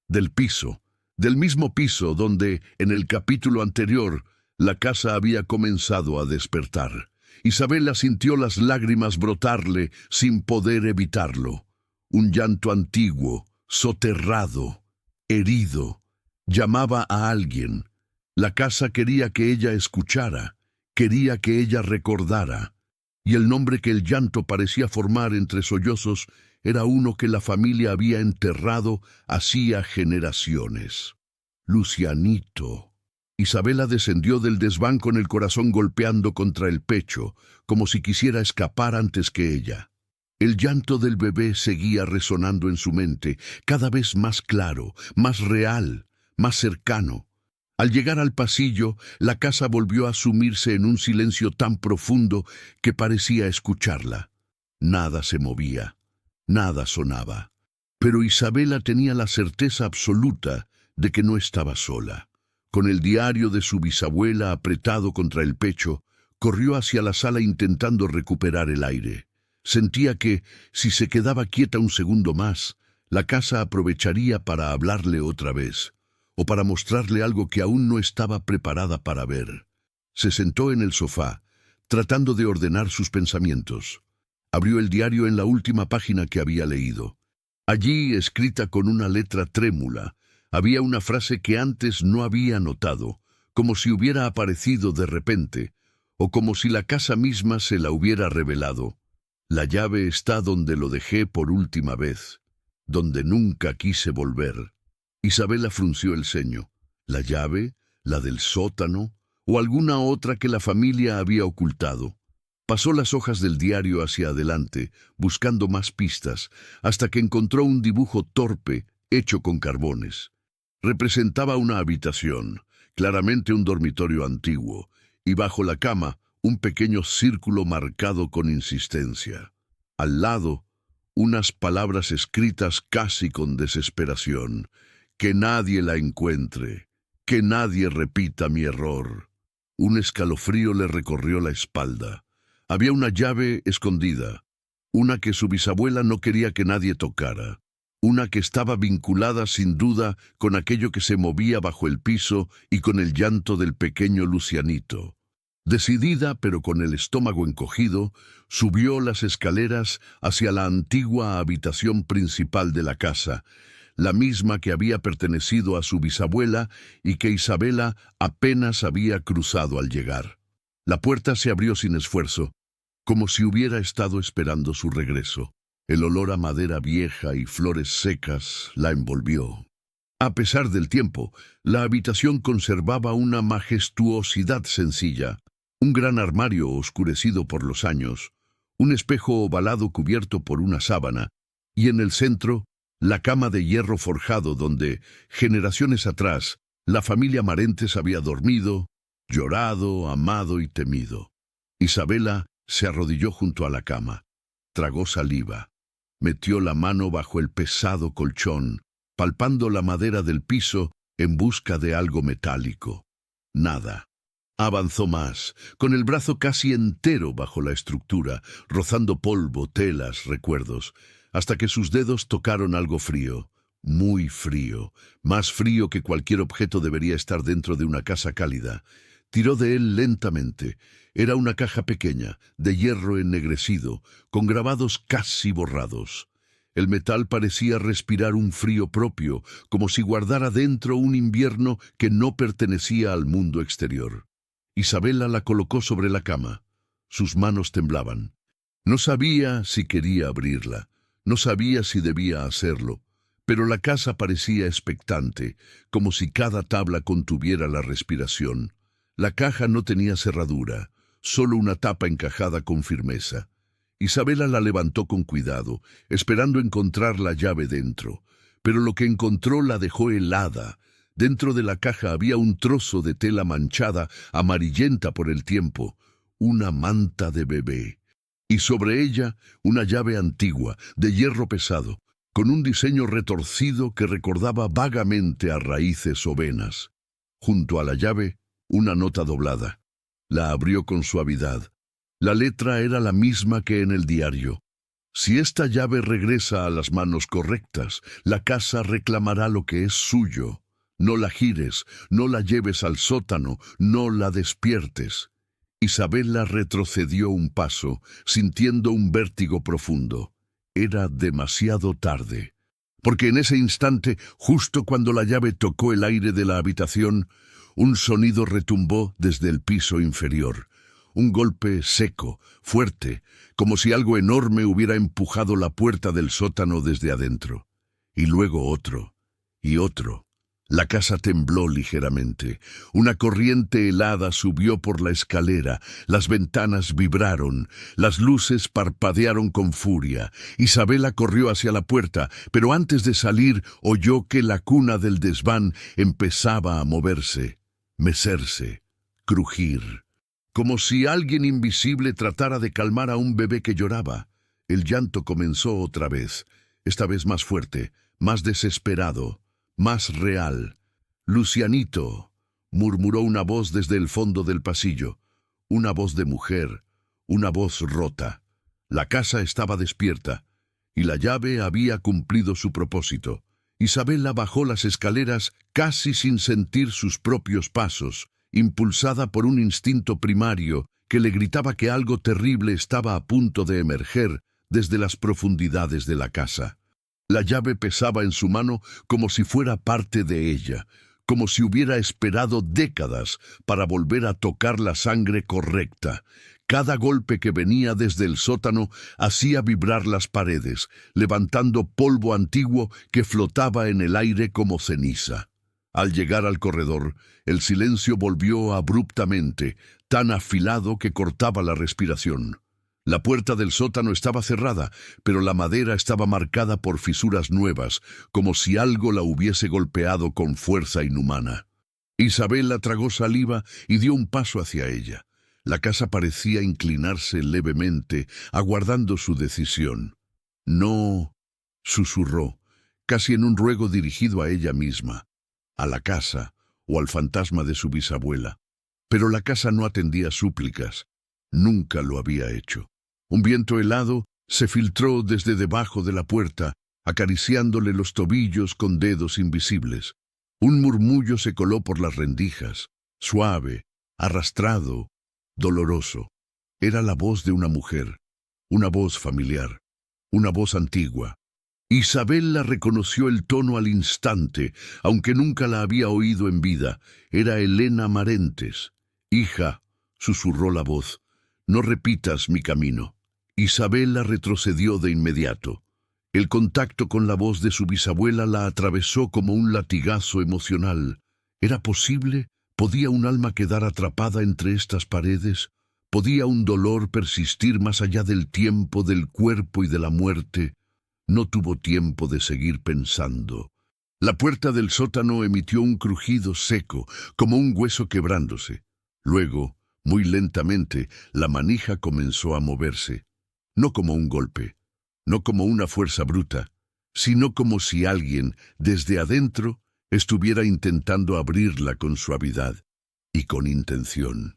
del piso, del mismo piso donde, en el capítulo anterior, la casa había comenzado a despertar. Isabela sintió las lágrimas brotarle sin poder evitarlo. Un llanto antiguo, soterrado, herido, llamaba a alguien. La casa quería que ella escuchara, quería que ella recordara, y el nombre que el llanto parecía formar entre sollozos era uno que la familia había enterrado hacía generaciones. Lucianito. Isabela descendió del desván con el corazón golpeando contra el pecho, como si quisiera escapar antes que ella. El llanto del bebé seguía resonando en su mente, cada vez más claro, más real, más cercano. Al llegar al pasillo, la casa volvió a sumirse en un silencio tan profundo que parecía escucharla. Nada se movía, nada sonaba. Pero Isabela tenía la certeza absoluta de que no estaba sola. Con el diario de su bisabuela apretado contra el pecho, corrió hacia la sala intentando recuperar el aire. Sentía que, si se quedaba quieta un segundo más, la casa aprovecharía para hablarle otra vez, o para mostrarle algo que aún no estaba preparada para ver. Se sentó en el sofá, tratando de ordenar sus pensamientos. Abrió el diario en la última página que había leído. Allí, escrita con una letra trémula, había una frase que antes no había notado, como si hubiera aparecido de repente, o como si la casa misma se la hubiera revelado. La llave está donde lo dejé por última vez, donde nunca quise volver. Isabela frunció el ceño. ¿La llave? ¿La del sótano? ¿O alguna otra que la familia había ocultado? Pasó las hojas del diario hacia adelante, buscando más pistas, hasta que encontró un dibujo torpe, hecho con carbones. Representaba una habitación, claramente un dormitorio antiguo, y bajo la cama, un pequeño círculo marcado con insistencia. Al lado, unas palabras escritas casi con desesperación. Que nadie la encuentre, que nadie repita mi error. Un escalofrío le recorrió la espalda. Había una llave escondida, una que su bisabuela no quería que nadie tocara, una que estaba vinculada sin duda con aquello que se movía bajo el piso y con el llanto del pequeño Lucianito. Decidida, pero con el estómago encogido, subió las escaleras hacia la antigua habitación principal de la casa, la misma que había pertenecido a su bisabuela y que Isabela apenas había cruzado al llegar. La puerta se abrió sin esfuerzo, como si hubiera estado esperando su regreso. El olor a madera vieja y flores secas la envolvió. A pesar del tiempo, la habitación conservaba una majestuosidad sencilla. Un gran armario oscurecido por los años, un espejo ovalado cubierto por una sábana, y en el centro, la cama de hierro forjado donde, generaciones atrás, la familia Marentes había dormido, llorado, amado y temido. Isabela se arrodilló junto a la cama, tragó saliva, metió la mano bajo el pesado colchón, palpando la madera del piso en busca de algo metálico. Nada. Avanzó más, con el brazo casi entero bajo la estructura, rozando polvo, telas, recuerdos, hasta que sus dedos tocaron algo frío, muy frío, más frío que cualquier objeto debería estar dentro de una casa cálida. Tiró de él lentamente. Era una caja pequeña, de hierro ennegrecido, con grabados casi borrados. El metal parecía respirar un frío propio, como si guardara dentro un invierno que no pertenecía al mundo exterior. Isabela la colocó sobre la cama. Sus manos temblaban. No sabía si quería abrirla, no sabía si debía hacerlo, pero la casa parecía expectante, como si cada tabla contuviera la respiración. La caja no tenía cerradura, solo una tapa encajada con firmeza. Isabela la levantó con cuidado, esperando encontrar la llave dentro, pero lo que encontró la dejó helada. Dentro de la caja había un trozo de tela manchada, amarillenta por el tiempo, una manta de bebé. Y sobre ella una llave antigua, de hierro pesado, con un diseño retorcido que recordaba vagamente a raíces o venas. Junto a la llave, una nota doblada. La abrió con suavidad. La letra era la misma que en el diario. Si esta llave regresa a las manos correctas, la casa reclamará lo que es suyo. No la gires, no la lleves al sótano, no la despiertes. Isabela retrocedió un paso, sintiendo un vértigo profundo. Era demasiado tarde. Porque en ese instante, justo cuando la llave tocó el aire de la habitación, un sonido retumbó desde el piso inferior. Un golpe seco, fuerte, como si algo enorme hubiera empujado la puerta del sótano desde adentro. Y luego otro, y otro. La casa tembló ligeramente. Una corriente helada subió por la escalera. Las ventanas vibraron. Las luces parpadearon con furia. Isabela corrió hacia la puerta, pero antes de salir oyó que la cuna del desván empezaba a moverse, mecerse, crujir. Como si alguien invisible tratara de calmar a un bebé que lloraba. El llanto comenzó otra vez, esta vez más fuerte, más desesperado, más real. «Lucianito», murmuró una voz desde el fondo del pasillo, una voz de mujer, una voz rota. La casa estaba despierta, y la llave había cumplido su propósito. Isabela bajó las escaleras casi sin sentir sus propios pasos, impulsada por un instinto primario que le gritaba que algo terrible estaba a punto de emerger desde las profundidades de la casa. La llave pesaba en su mano como si fuera parte de ella, como si hubiera esperado décadas para volver a tocar la sangre correcta. Cada golpe que venía desde el sótano hacía vibrar las paredes, levantando polvo antiguo que flotaba en el aire como ceniza. Al llegar al corredor, el silencio volvió abruptamente, tan afilado que cortaba la respiración. La puerta del sótano estaba cerrada, pero la madera estaba marcada por fisuras nuevas, como si algo la hubiese golpeado con fuerza inhumana. Isabela tragó saliva y dio un paso hacia ella. La casa parecía inclinarse levemente, aguardando su decisión. «No», susurró, casi en un ruego dirigido a ella misma, a la casa o al fantasma de su bisabuela. Pero la casa no atendía súplicas. Nunca lo había hecho. Un viento helado se filtró desde debajo de la puerta, acariciándole los tobillos con dedos invisibles. Un murmullo se coló por las rendijas, suave, arrastrado, doloroso. Era la voz de una mujer, una voz familiar, una voz antigua. Isabela reconoció el tono al instante, aunque nunca la había oído en vida. Era Elena Marentes. «Hija», susurró la voz, «no repitas mi camino». Isabela retrocedió de inmediato. El contacto con la voz de su bisabuela la atravesó como un latigazo emocional. ¿Era posible? ¿Podía un alma quedar atrapada entre estas paredes? ¿Podía un dolor persistir más allá del tiempo, del cuerpo y de la muerte? No tuvo tiempo de seguir pensando. La puerta del sótano emitió un crujido seco, como un hueso quebrándose. Luego, muy lentamente, la manija comenzó a moverse. No como un golpe, no como una fuerza bruta, sino como si alguien, desde adentro, estuviera intentando abrirla con suavidad y con intención.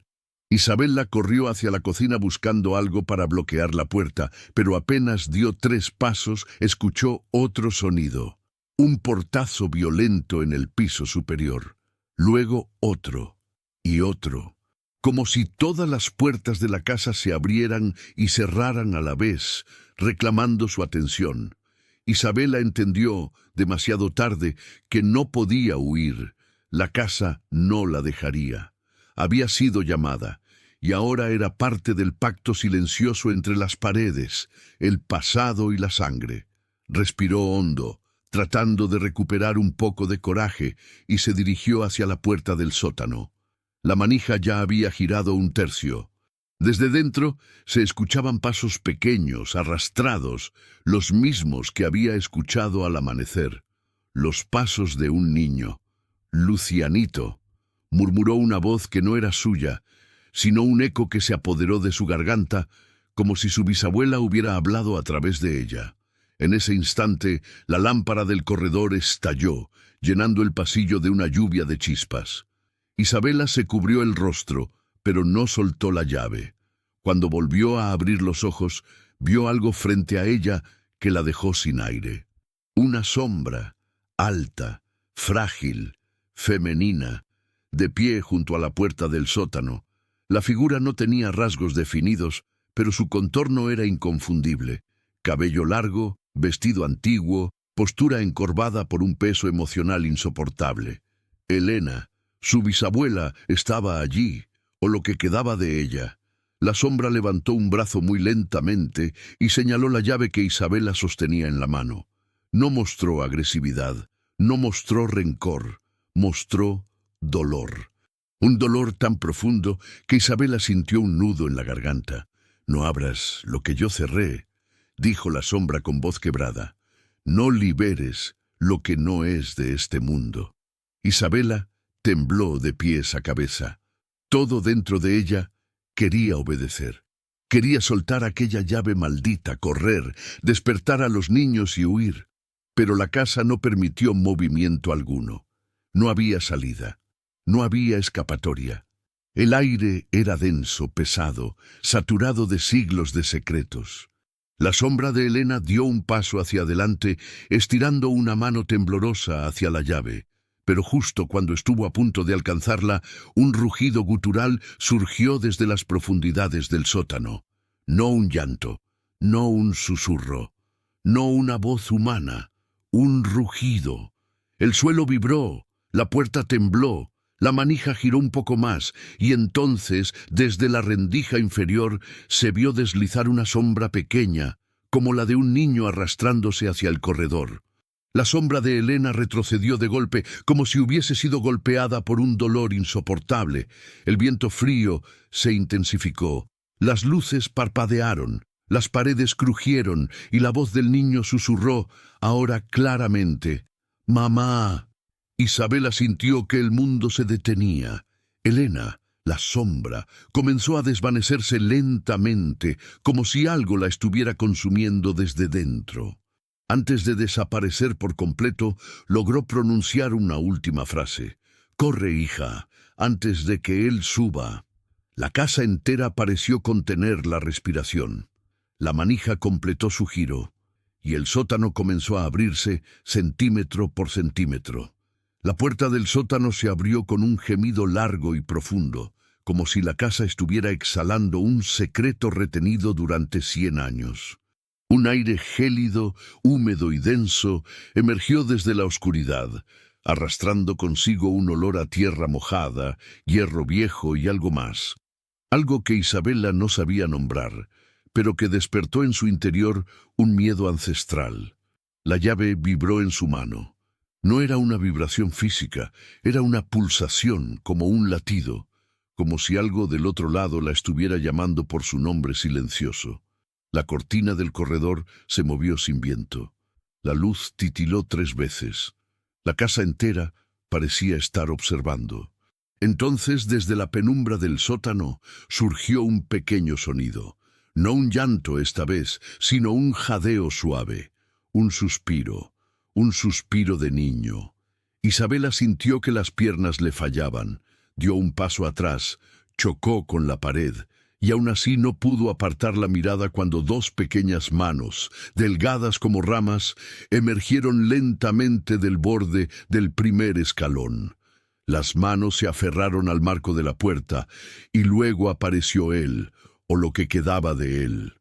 Isabela corrió hacia la cocina buscando algo para bloquear la puerta, pero apenas dio 3 pasos, escuchó otro sonido. Un portazo violento en el piso superior. Luego otro y otro. Como si todas las puertas de la casa se abrieran y cerraran a la vez, reclamando su atención. Isabela entendió, demasiado tarde, que no podía huir. La casa no la dejaría. Había sido llamada, y ahora era parte del pacto silencioso entre las paredes, el pasado y la sangre. Respiró hondo, tratando de recuperar un poco de coraje, y se dirigió hacia la puerta del sótano. La manija ya había girado un tercio. Desde dentro se escuchaban pasos pequeños, arrastrados, los mismos que había escuchado al amanecer. Los pasos de un niño. «Lucianito», murmuró una voz que no era suya, sino un eco que se apoderó de su garganta, como si su bisabuela hubiera hablado a través de ella. En ese instante, la lámpara del corredor estalló, llenando el pasillo de una lluvia de chispas. Isabela se cubrió el rostro, pero no soltó la llave. Cuando volvió a abrir los ojos, vio algo frente a ella que la dejó sin aire. Una sombra, alta, frágil, femenina, de pie junto a la puerta del sótano. La figura no tenía rasgos definidos, pero su contorno era inconfundible. Cabello largo, vestido antiguo, postura encorvada por un peso emocional insoportable. Elena, su bisabuela, estaba allí, o lo que quedaba de ella. La sombra levantó un brazo muy lentamente y señaló la llave que Isabela sostenía en la mano. No mostró agresividad, no mostró rencor, mostró dolor. Un dolor tan profundo que Isabela sintió un nudo en la garganta. «No abras lo que yo cerré», dijo la sombra con voz quebrada. «No liberes lo que no es de este mundo». Isabela tembló de pies a cabeza. Todo dentro de ella quería obedecer. Quería soltar aquella llave maldita, correr, despertar a los niños y huir. Pero la casa no permitió movimiento alguno. No había salida. No había escapatoria. El aire era denso, pesado, saturado de siglos de secretos. La sombra de Elena dio un paso hacia adelante, estirando una mano temblorosa hacia la llave. Pero justo cuando estuvo a punto de alcanzarla, un rugido gutural surgió desde las profundidades del sótano. No un llanto, no un susurro, no una voz humana, un rugido. El suelo vibró, la puerta tembló, la manija giró un poco más, y entonces, desde la rendija inferior, se vio deslizar una sombra pequeña, como la de un niño arrastrándose hacia el corredor. La sombra de Elena retrocedió de golpe, como si hubiese sido golpeada por un dolor insoportable. El viento frío se intensificó. Las luces parpadearon, las paredes crujieron, y la voz del niño susurró, ahora claramente, «¡Mamá!». Isabela sintió que el mundo se detenía. Elena, la sombra, comenzó a desvanecerse lentamente, como si algo la estuviera consumiendo desde dentro. Antes de desaparecer por completo, logró pronunciar una última frase. «Corre, hija, antes de que él suba». La casa entera pareció contener la respiración. La manija completó su giro, y el sótano comenzó a abrirse centímetro por centímetro. La puerta del sótano se abrió con un gemido largo y profundo, como si la casa estuviera exhalando un secreto retenido durante 100 años. Un aire gélido, húmedo y denso emergió desde la oscuridad, arrastrando consigo un olor a tierra mojada, hierro viejo y algo más. Algo que Isabela no sabía nombrar, pero que despertó en su interior un miedo ancestral. La llave vibró en su mano. No era una vibración física, era una pulsación, como un latido, como si algo del otro lado la estuviera llamando por su nombre silencioso. La cortina del corredor se movió sin viento. La luz titiló 3 veces. La casa entera parecía estar observando. Entonces, desde la penumbra del sótano, surgió un pequeño sonido. No un llanto esta vez, sino un jadeo suave, un suspiro de niño. Isabela sintió que las piernas le fallaban, dio un paso atrás, chocó con la pared, y aún así no pudo apartar la mirada cuando 2 pequeñas manos, delgadas como ramas, emergieron lentamente del borde del primer escalón. Las manos se aferraron al marco de la puerta, y luego apareció él, o lo que quedaba de él.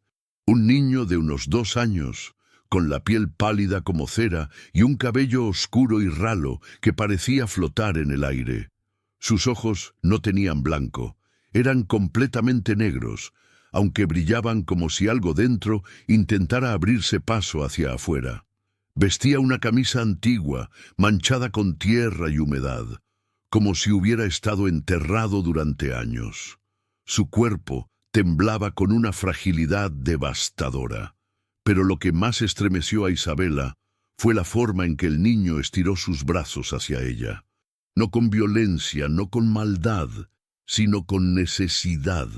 Un niño de unos 2 años, con la piel pálida como cera y un cabello oscuro y ralo que parecía flotar en el aire. Sus ojos no tenían blanco, eran completamente negros, aunque brillaban como si algo dentro intentara abrirse paso hacia afuera. Vestía una camisa antigua, manchada con tierra y humedad, como si hubiera estado enterrado durante años. Su cuerpo temblaba con una fragilidad devastadora. Pero lo que más estremeció a Isabela fue la forma en que el niño estiró sus brazos hacia ella. No con violencia, no con maldad, sino con necesidad.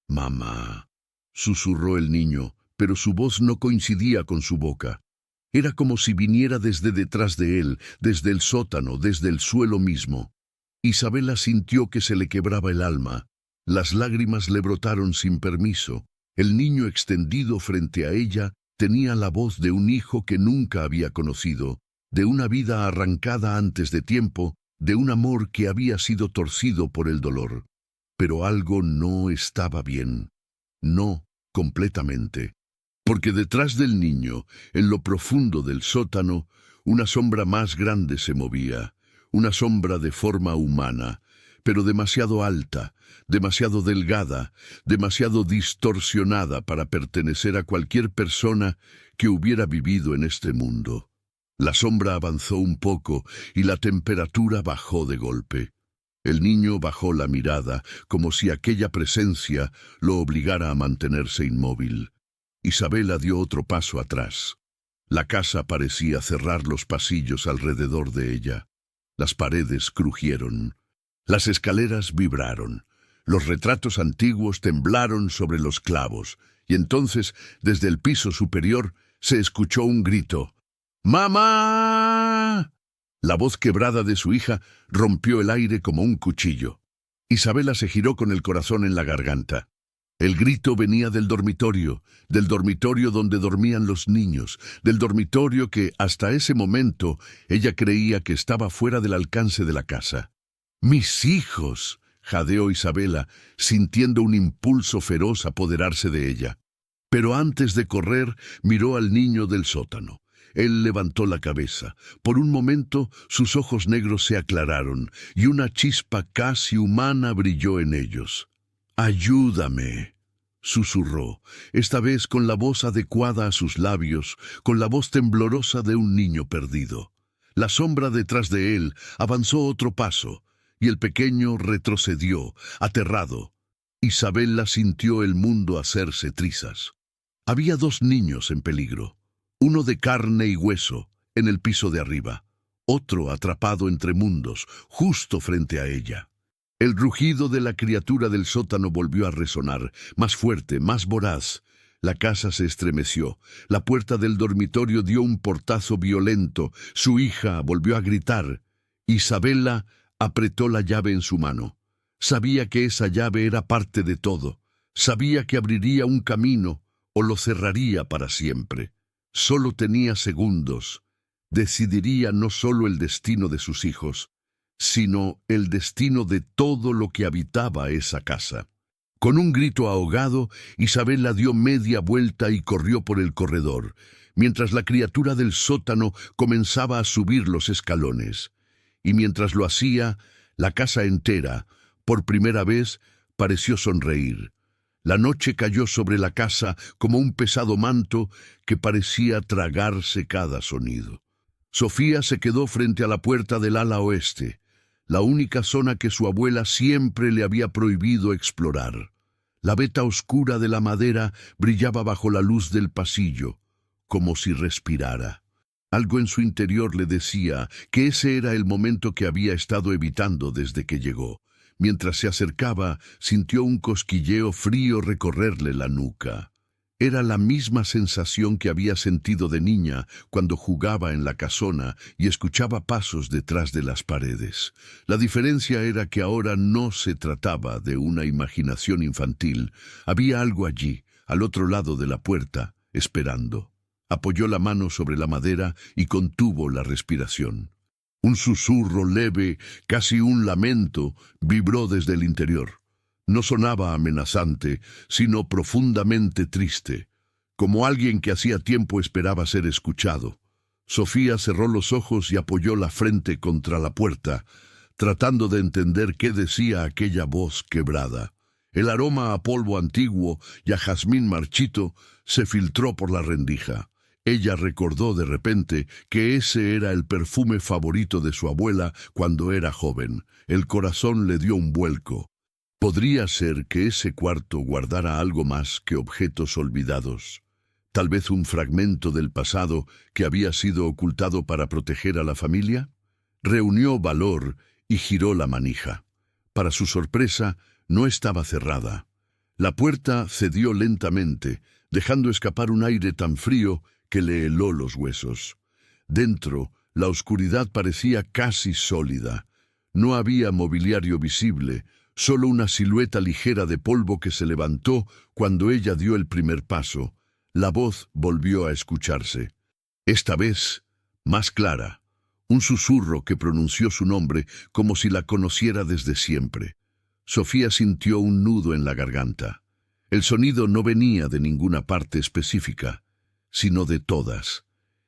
«Mamá», susurró el niño, pero su voz no coincidía con su boca. Era como si viniera desde detrás de él, desde el sótano, desde el suelo mismo. Isabela sintió que se le quebraba el alma. Las lágrimas le brotaron sin permiso. El niño extendido frente a ella tenía la voz de un hijo que nunca había conocido, de una vida arrancada antes de tiempo, de un amor que había sido torcido por el dolor. Pero algo no estaba bien. No, completamente. Porque detrás del niño, en lo profundo del sótano, una sombra más grande se movía, una sombra de forma humana, pero demasiado alta, demasiado delgada, demasiado distorsionada para pertenecer a cualquier persona que hubiera vivido en este mundo. La sombra avanzó un poco y la temperatura bajó de golpe. El niño bajó la mirada, como si aquella presencia lo obligara a mantenerse inmóvil. Isabela dio otro paso atrás. La casa parecía cerrar los pasillos alrededor de ella. Las paredes crujieron. Las escaleras vibraron. Los retratos antiguos temblaron sobre los clavos. Y entonces, desde el piso superior, se escuchó un grito. «¡Mamá!». La voz quebrada de su hija rompió el aire como un cuchillo. Isabela se giró con el corazón en la garganta. El grito venía del dormitorio donde dormían los niños, del dormitorio que, hasta ese momento, ella creía que estaba fuera del alcance de la casa. «¡Mis hijos!», jadeó Isabela, sintiendo un impulso feroz apoderarse de ella. Pero antes de correr, miró al niño del sótano. Él levantó la cabeza. Por un momento, sus ojos negros se aclararon, y una chispa casi humana brilló en ellos. «Ayúdame», susurró, esta vez con la voz adecuada a sus labios, con la voz temblorosa de un niño perdido. La sombra detrás de él avanzó otro paso, y el pequeño retrocedió, aterrado. Isabela sintió el mundo hacerse trizas. Había dos niños en peligro, uno de carne y hueso, en el piso de arriba, otro atrapado entre mundos, justo frente a ella. El rugido de la criatura del sótano volvió a resonar, más fuerte, más voraz. La casa se estremeció, la puerta del dormitorio dio un portazo violento, su hija volvió a gritar. Isabela apretó la llave en su mano. Sabía que esa llave era parte de todo, sabía que abriría un camino o lo cerraría para siempre. Solo tenía segundos. Decidiría no solo el destino de sus hijos, sino el destino de todo lo que habitaba esa casa. Con un grito ahogado, Isabela dio media vuelta y corrió por el corredor, mientras la criatura del sótano comenzaba a subir los escalones. Y mientras lo hacía, la casa entera, por primera vez, pareció sonreír. La noche cayó sobre la casa como un pesado manto que parecía tragarse cada sonido. Sofía se quedó frente a la puerta del ala oeste, la única zona que su abuela siempre le había prohibido explorar. La veta oscura de la madera brillaba bajo la luz del pasillo, como si respirara. Algo en su interior le decía que ese era el momento que había estado evitando desde que llegó. Mientras se acercaba, sintió un cosquilleo frío recorrerle la nuca. Era la misma sensación que había sentido de niña cuando jugaba en la casona y escuchaba pasos detrás de las paredes. La diferencia era que ahora no se trataba de una imaginación infantil. Había algo allí, al otro lado de la puerta, esperando. Apoyó la mano sobre la madera y contuvo la respiración. Un susurro leve, casi un lamento, vibró desde el interior. No sonaba amenazante, sino profundamente triste. como alguien que hacía tiempo esperaba ser escuchado. Sofía cerró los ojos y apoyó la frente contra la puerta, tratando de entender qué decía aquella voz quebrada. El aroma a polvo antiguo y a jazmín marchito se filtró por la rendija. Ella recordó de repente que ese era el perfume favorito de su abuela cuando era joven. El corazón le dio un vuelco. ¿Podría ser que ese cuarto guardara algo más que objetos olvidados? Tal vez un fragmento del pasado que había sido ocultado para proteger a la familia. Reunió valor y giró la manija. Para su sorpresa, no estaba cerrada. La puerta cedió lentamente, dejando escapar un aire tan frío que le heló los huesos. Dentro, la oscuridad parecía casi sólida. No había mobiliario visible, solo una silueta ligera de polvo que se levantó cuando ella dio el primer paso. La voz volvió a escucharse. Esta vez, más clara. Un susurro que pronunció su nombre como si la conociera desde siempre. Sofía sintió un nudo en la garganta. El sonido no venía de ninguna parte específica, sino de todas.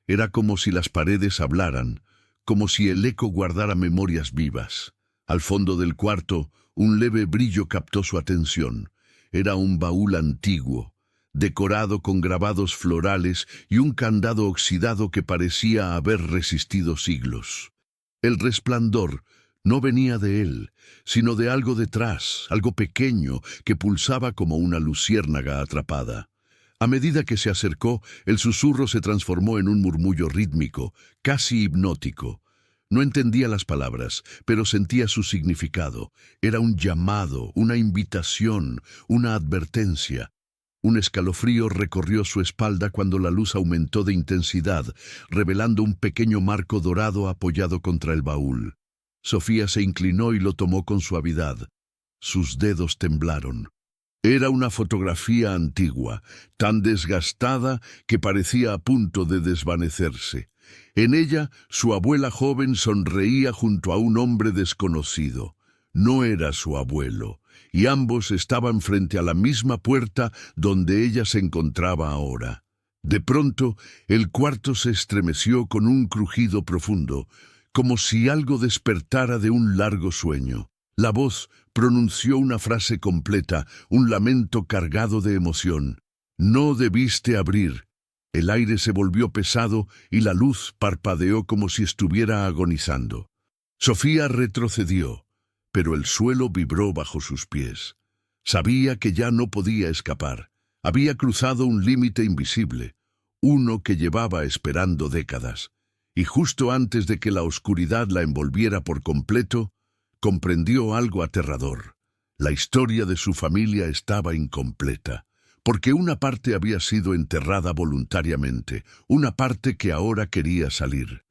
Era como si las paredes hablaran, como si el eco guardara memorias vivas. Al fondo del cuarto, un leve brillo captó su atención. Era un baúl antiguo, decorado con grabados florales y un candado oxidado que parecía haber resistido siglos. El resplandor no venía de él, sino de algo detrás, algo pequeño que pulsaba como una luciérnaga atrapada. A medida que se acercó, el susurro se transformó en un murmullo rítmico, casi hipnótico. No entendía las palabras, pero sentía su significado. Era un llamado, una invitación, una advertencia. Un escalofrío recorrió su espalda cuando la luz aumentó de intensidad, revelando un pequeño marco dorado apoyado contra el baúl. Sofía se inclinó y lo tomó con suavidad. Sus dedos temblaron. Era una fotografía antigua, tan desgastada que parecía a punto de desvanecerse. En ella, su abuela joven sonreía junto a un hombre desconocido. No era su abuelo, y ambos estaban frente a la misma puerta donde ella se encontraba ahora. De pronto, el cuarto se estremeció con un crujido profundo, como si algo despertara de un largo sueño. La voz pronunció una frase completa, un lamento cargado de emoción. «No debiste abrir». El aire se volvió pesado y la luz parpadeó como si estuviera agonizando. Sofía retrocedió, pero el suelo vibró bajo sus pies. Sabía que ya no podía escapar. Había cruzado un límite invisible, uno que llevaba esperando décadas. Y justo antes de que la oscuridad la envolviera por completo, comprendió algo aterrador. La historia de su familia estaba incompleta, porque una parte había sido enterrada voluntariamente, una parte que ahora quería salir.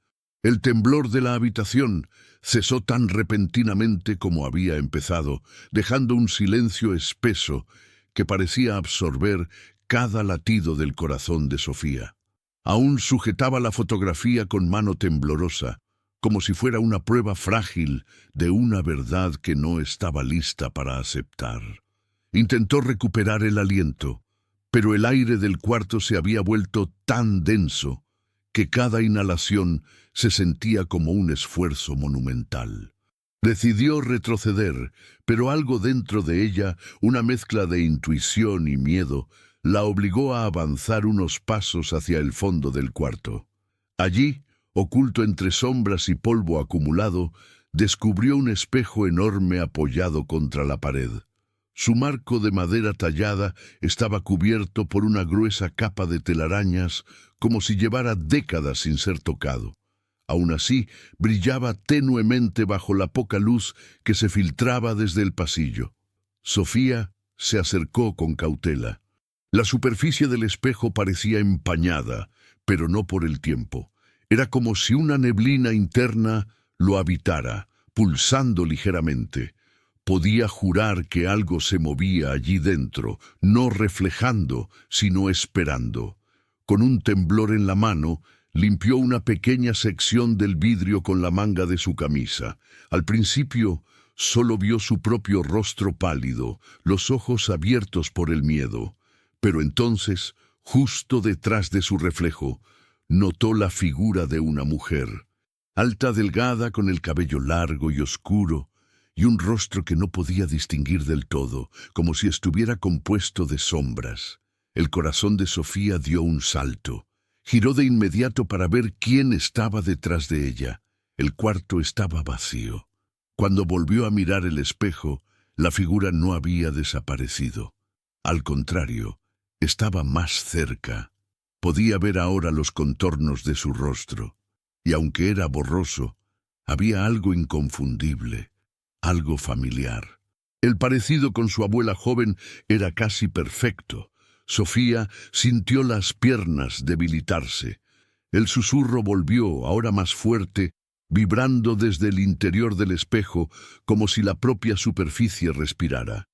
El temblor de la habitación cesó tan repentinamente como había empezado, dejando un silencio espeso que parecía absorber cada latido del corazón de Sofía. Aún sujetaba la fotografía con mano temblorosa, como si fuera una prueba frágil de una verdad que no estaba lista para aceptar. Intentó recuperar el aliento, pero el aire del cuarto se había vuelto tan denso que cada inhalación se sentía como un esfuerzo monumental. Decidió retroceder, pero algo dentro de ella, una mezcla de intuición y miedo, la obligó a avanzar unos pasos hacia el fondo del cuarto. Allí, oculto entre sombras y polvo acumulado, descubrió un espejo enorme apoyado contra la pared. Su marco de madera tallada estaba cubierto por una gruesa capa de telarañas, como si llevara décadas sin ser tocado. Aún así, brillaba tenuemente bajo la poca luz que se filtraba desde el pasillo. Sofía se acercó con cautela. La superficie del espejo parecía empañada, pero no por el tiempo. Era como si una neblina interna lo habitara, pulsando ligeramente. Podía jurar que algo se movía allí dentro, no reflejando, sino esperando. Con un temblor en la mano, limpió una pequeña sección del vidrio con la manga de su camisa. Al principio, solo vio su propio rostro pálido, los ojos abiertos por el miedo. Pero entonces, Justo detrás de su reflejo, notó la figura de una mujer, alta, delgada, con el cabello largo y oscuro, y un rostro que no podía distinguir del todo, como si estuviera compuesto de sombras. El corazón de Sofía dio un salto. Giró de inmediato para ver quién estaba detrás de ella. El cuarto estaba vacío. Cuando volvió a mirar el espejo, la figura no había desaparecido. Al contrario, estaba más cerca. Podía ver ahora los contornos de su rostro, y aunque era borroso, había algo inconfundible, algo familiar. El parecido con su abuela joven era casi perfecto. Sofía sintió las piernas debilitarse. El susurro volvió, ahora más fuerte, vibrando desde el interior del espejo, como si la propia superficie respirara.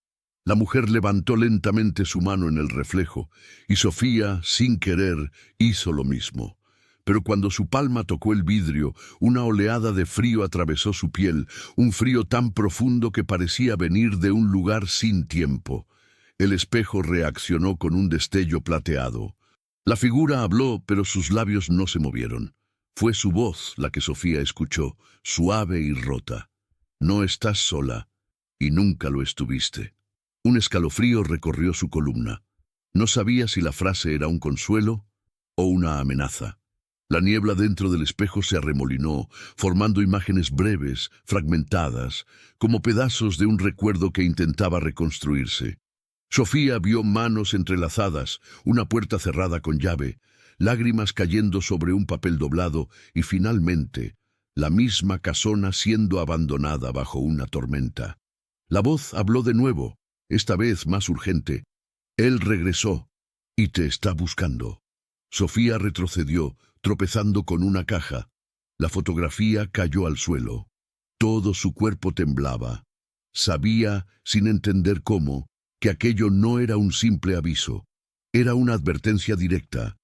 La mujer levantó lentamente su mano en el reflejo, y Sofía, sin querer, hizo lo mismo. Pero cuando su palma tocó el vidrio, una oleada de frío atravesó su piel, un frío tan profundo que parecía venir de un lugar sin tiempo. El espejo reaccionó con un destello plateado. La figura habló, pero sus labios no se movieron. Fue su voz la que Sofía escuchó, suave y rota. No estás sola, y nunca lo estuviste. Un escalofrío recorrió su columna. No sabía si la frase era un consuelo o una amenaza. La niebla dentro del espejo se arremolinó, formando imágenes breves, fragmentadas, como pedazos de un recuerdo que intentaba reconstruirse. Sofía vio manos entrelazadas, una puerta cerrada con llave, lágrimas cayendo sobre un papel doblado y, finalmente, la misma casona siendo abandonada bajo una tormenta. La voz habló de nuevo, esta vez más urgente. Él regresó y te está buscando. Sofía retrocedió, tropezando con una caja. La fotografía cayó al suelo. Todo su cuerpo temblaba. Sabía, sin entender cómo, que aquello no era un simple aviso. Era una advertencia directa.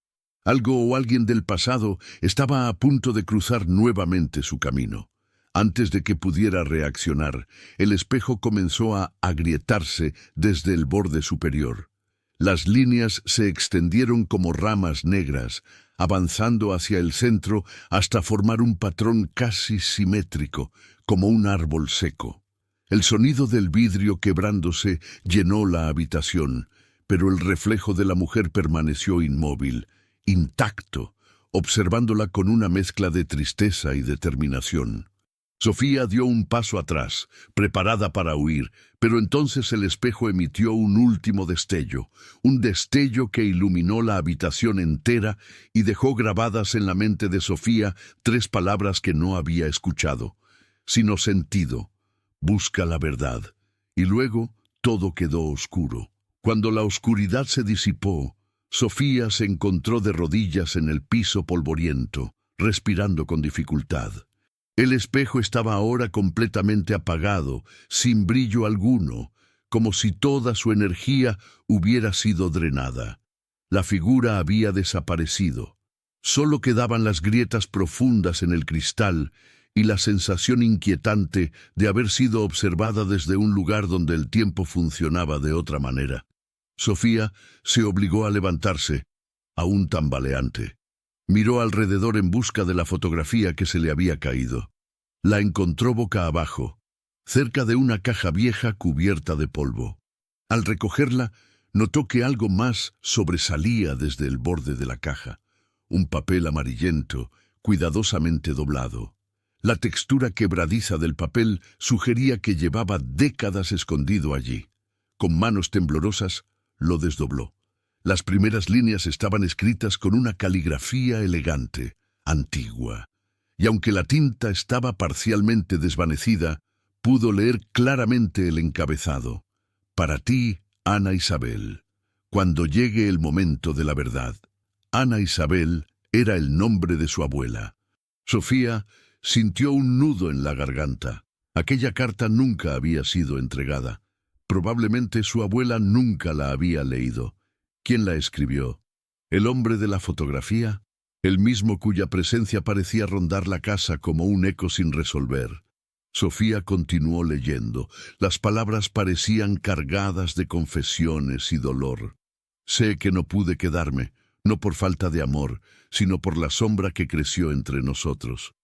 Algo o alguien del pasado estaba a punto de cruzar nuevamente su camino. Antes de que pudiera reaccionar, el espejo comenzó a agrietarse desde el borde superior. Las líneas se extendieron como ramas negras, avanzando hacia el centro hasta formar un patrón casi simétrico, como un árbol seco. El sonido del vidrio quebrándose llenó la habitación, pero el reflejo de la mujer permaneció inmóvil, intacto, observándola con una mezcla de tristeza y determinación. Sofía dio un paso atrás, preparada para huir, pero entonces el espejo emitió un último destello, un destello que iluminó la habitación entera y dejó grabadas en la mente de Sofía 3 palabras que no había escuchado, sino sentido: busca la verdad. Y luego todo quedó oscuro. Cuando la oscuridad se disipó, Sofía se encontró de rodillas en el piso polvoriento, respirando con dificultad. El espejo estaba ahora completamente apagado, sin brillo alguno, como si toda su energía hubiera sido drenada. La figura había desaparecido. Solo quedaban las grietas profundas en el cristal y la sensación inquietante de haber sido observada desde un lugar donde el tiempo funcionaba de otra manera. Sofía se obligó a levantarse, aún tambaleante. Miró alrededor en busca de la fotografía que se le había caído. La encontró boca abajo, cerca de una caja vieja cubierta de polvo. Al recogerla, notó que algo más sobresalía desde el borde de la caja. Un papel amarillento, cuidadosamente doblado. La textura quebradiza del papel sugería que llevaba décadas escondido allí. Con manos temblorosas, lo desdobló. Las primeras líneas estaban escritas con una caligrafía elegante, antigua, y aunque la tinta estaba parcialmente desvanecida, pudo leer claramente el encabezado: para ti, Ana Isabel, cuando llegue el momento de la verdad. Ana Isabel era el nombre de su abuela. Sofía sintió un nudo en la garganta. Aquella carta nunca había sido entregada. Probablemente su abuela nunca la había leído. ¿Quién la escribió? ¿El hombre de la fotografía? El mismo cuya presencia parecía rondar la casa como un eco sin resolver. Sofía continuó leyendo. Las palabras parecían cargadas de confesiones y dolor. Sé que no pude quedarme, no por falta de amor, sino por la sombra que creció entre nosotros.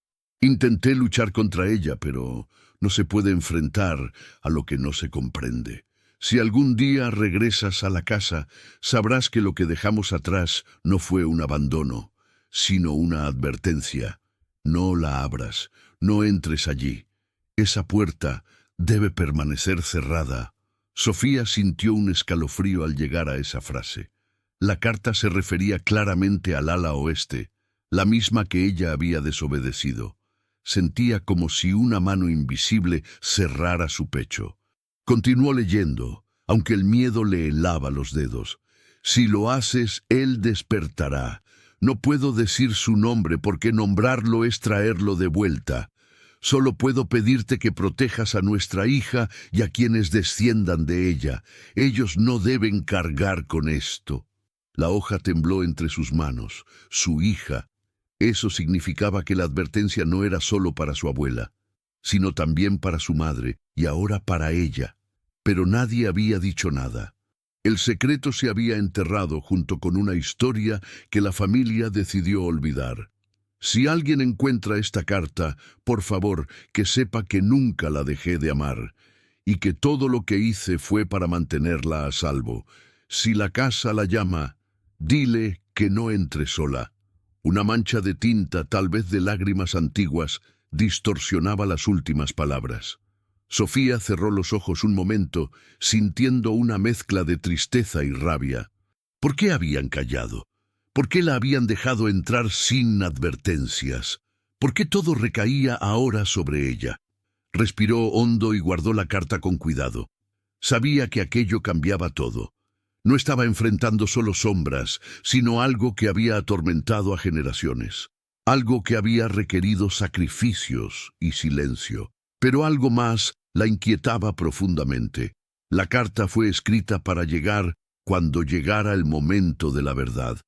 Intenté luchar contra ella, pero no se puede enfrentar a lo que no se comprende. Si algún día regresas a la casa, sabrás que lo que dejamos atrás no fue un abandono, sino una advertencia. No la abras, no entres allí. Esa puerta debe permanecer cerrada. Sofía sintió un escalofrío al llegar a esa frase. La carta se refería claramente al ala oeste, la misma que ella había desobedecido. Sentía como si una mano invisible cerrara su pecho. Continuó leyendo, aunque el miedo le helaba los dedos. Si lo haces, él despertará. No puedo decir su nombre porque nombrarlo es traerlo de vuelta. Solo puedo pedirte que protejas a nuestra hija y a quienes desciendan de ella. Ellos no deben cargar con esto. La hoja tembló entre sus manos. Su hija. Eso significaba que la advertencia no era solo para su abuela, sino también para su madre y ahora para ella. Pero nadie había dicho nada. El secreto se había enterrado junto con una historia que la familia decidió olvidar. Si alguien encuentra esta carta, por favor, que sepa que nunca la dejé de amar y que todo lo que hice fue para mantenerla a salvo. Si la casa la llama, dile que no entre sola. Una mancha de tinta, tal vez de lágrimas antiguas, distorsionaba las últimas palabras. Sofía cerró los ojos un momento, sintiendo una mezcla de tristeza y rabia. ¿Por qué habían callado? ¿Por qué la habían dejado entrar sin advertencias? ¿Por qué todo recaía ahora sobre ella? Respiró hondo y guardó la carta con cuidado. Sabía que aquello cambiaba todo. No estaba enfrentando solo sombras, sino algo que había atormentado a generaciones. Algo que había requerido sacrificios y silencio. Pero algo más la inquietaba profundamente. La carta fue escrita para llegar cuando llegara el momento de la verdad.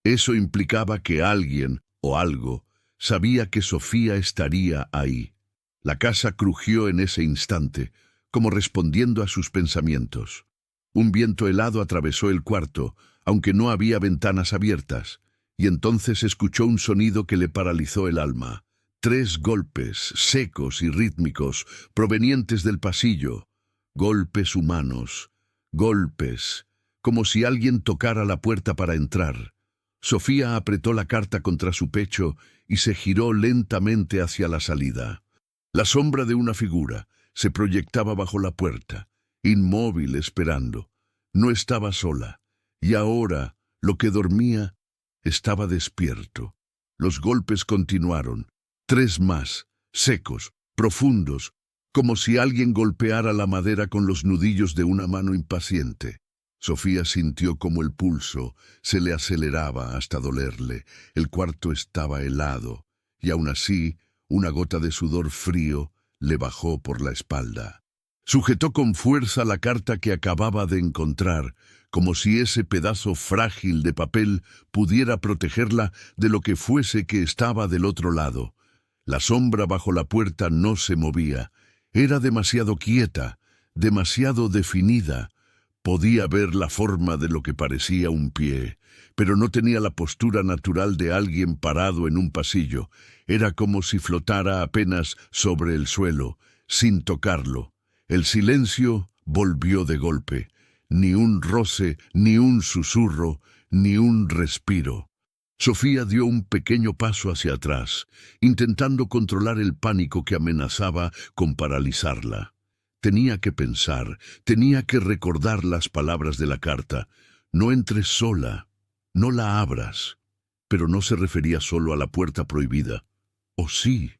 Eso implicaba que alguien o algo sabía que Sofía estaría ahí. La casa crujió en ese instante, como respondiendo a sus pensamientos. Un viento helado atravesó el cuarto, aunque no había ventanas abiertas, y entonces escuchó un sonido que le paralizó el alma. 3 golpes, secos y rítmicos, provenientes del pasillo. Golpes humanos, golpes, como si alguien tocara la puerta para entrar. Sofía apretó la carta contra su pecho y se giró lentamente hacia la salida. La sombra de una figura se proyectaba bajo la puerta, inmóvil esperando. No estaba sola, y ahora lo que dormía estaba despierto. Los golpes continuaron. 3 más, secos, profundos, como si alguien golpeara la madera con los nudillos de una mano impaciente. Sofía sintió como el pulso se le aceleraba hasta dolerle. El cuarto estaba helado, y aún así, una gota de sudor frío le bajó por la espalda. Sujetó con fuerza la carta que acababa de encontrar, como si ese pedazo frágil de papel pudiera protegerla de lo que fuese que estaba del otro lado. La sombra bajo la puerta no se movía. Era demasiado quieta, demasiado definida. Podía ver la forma de lo que parecía un pie, pero no tenía la postura natural de alguien parado en un pasillo. Era como si flotara apenas sobre el suelo, sin tocarlo. El silencio volvió de golpe. Ni un roce, ni un susurro, ni un respiro. Sofía dio un pequeño paso hacia atrás, intentando controlar el pánico que amenazaba con paralizarla. Tenía que pensar, tenía que recordar las palabras de la carta. No entres sola, no la abras. Pero no se refería solo a la puerta prohibida. ¿O sí?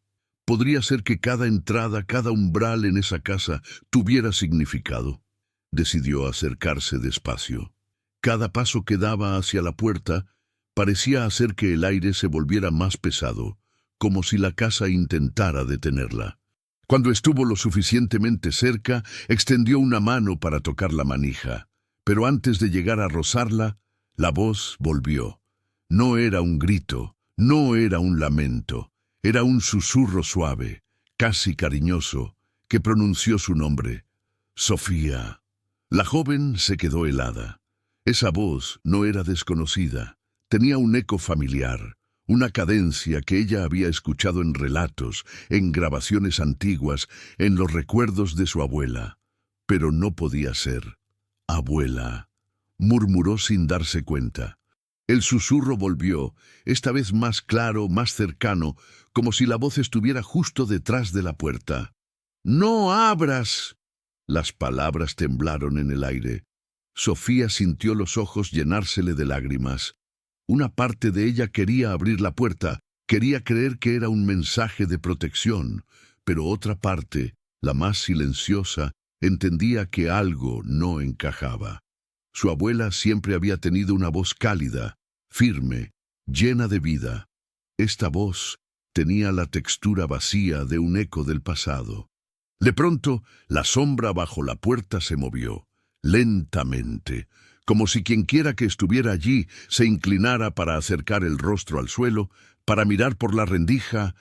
Podría ser que cada entrada, cada umbral en esa casa tuviera significado. Decidió acercarse despacio. Cada paso que daba hacia la puerta parecía hacer que el aire se volviera más pesado, como si la casa intentara detenerla. Cuando estuvo lo suficientemente cerca, extendió una mano para tocar la manija, pero antes de llegar a rozarla, la voz volvió. No era un grito, no era un lamento, era un susurro suave, casi cariñoso, que pronunció su nombre. Sofía. La joven se quedó helada. Esa voz no era desconocida, tenía un eco familiar, una cadencia que ella había escuchado en relatos, en grabaciones antiguas, en los recuerdos de su abuela. Pero no podía ser. «Abuela», murmuró sin darse cuenta. El susurro volvió, esta vez más claro, más cercano, como si la voz estuviera justo detrás de la puerta. «¡No abras!». Las palabras temblaron en el aire. Sofía sintió los ojos llenársele de lágrimas. Una parte de ella quería abrir la puerta, quería creer que era un mensaje de protección, pero otra parte, la más silenciosa, entendía que algo no encajaba. Su abuela siempre había tenido una voz cálida, firme, llena de vida. Esta voz tenía la textura vacía de un eco del pasado. De pronto, la sombra bajo la puerta se movió, lentamente, como si quienquiera que estuviera allí se inclinara para acercar el rostro al suelo, para mirar por la rendija,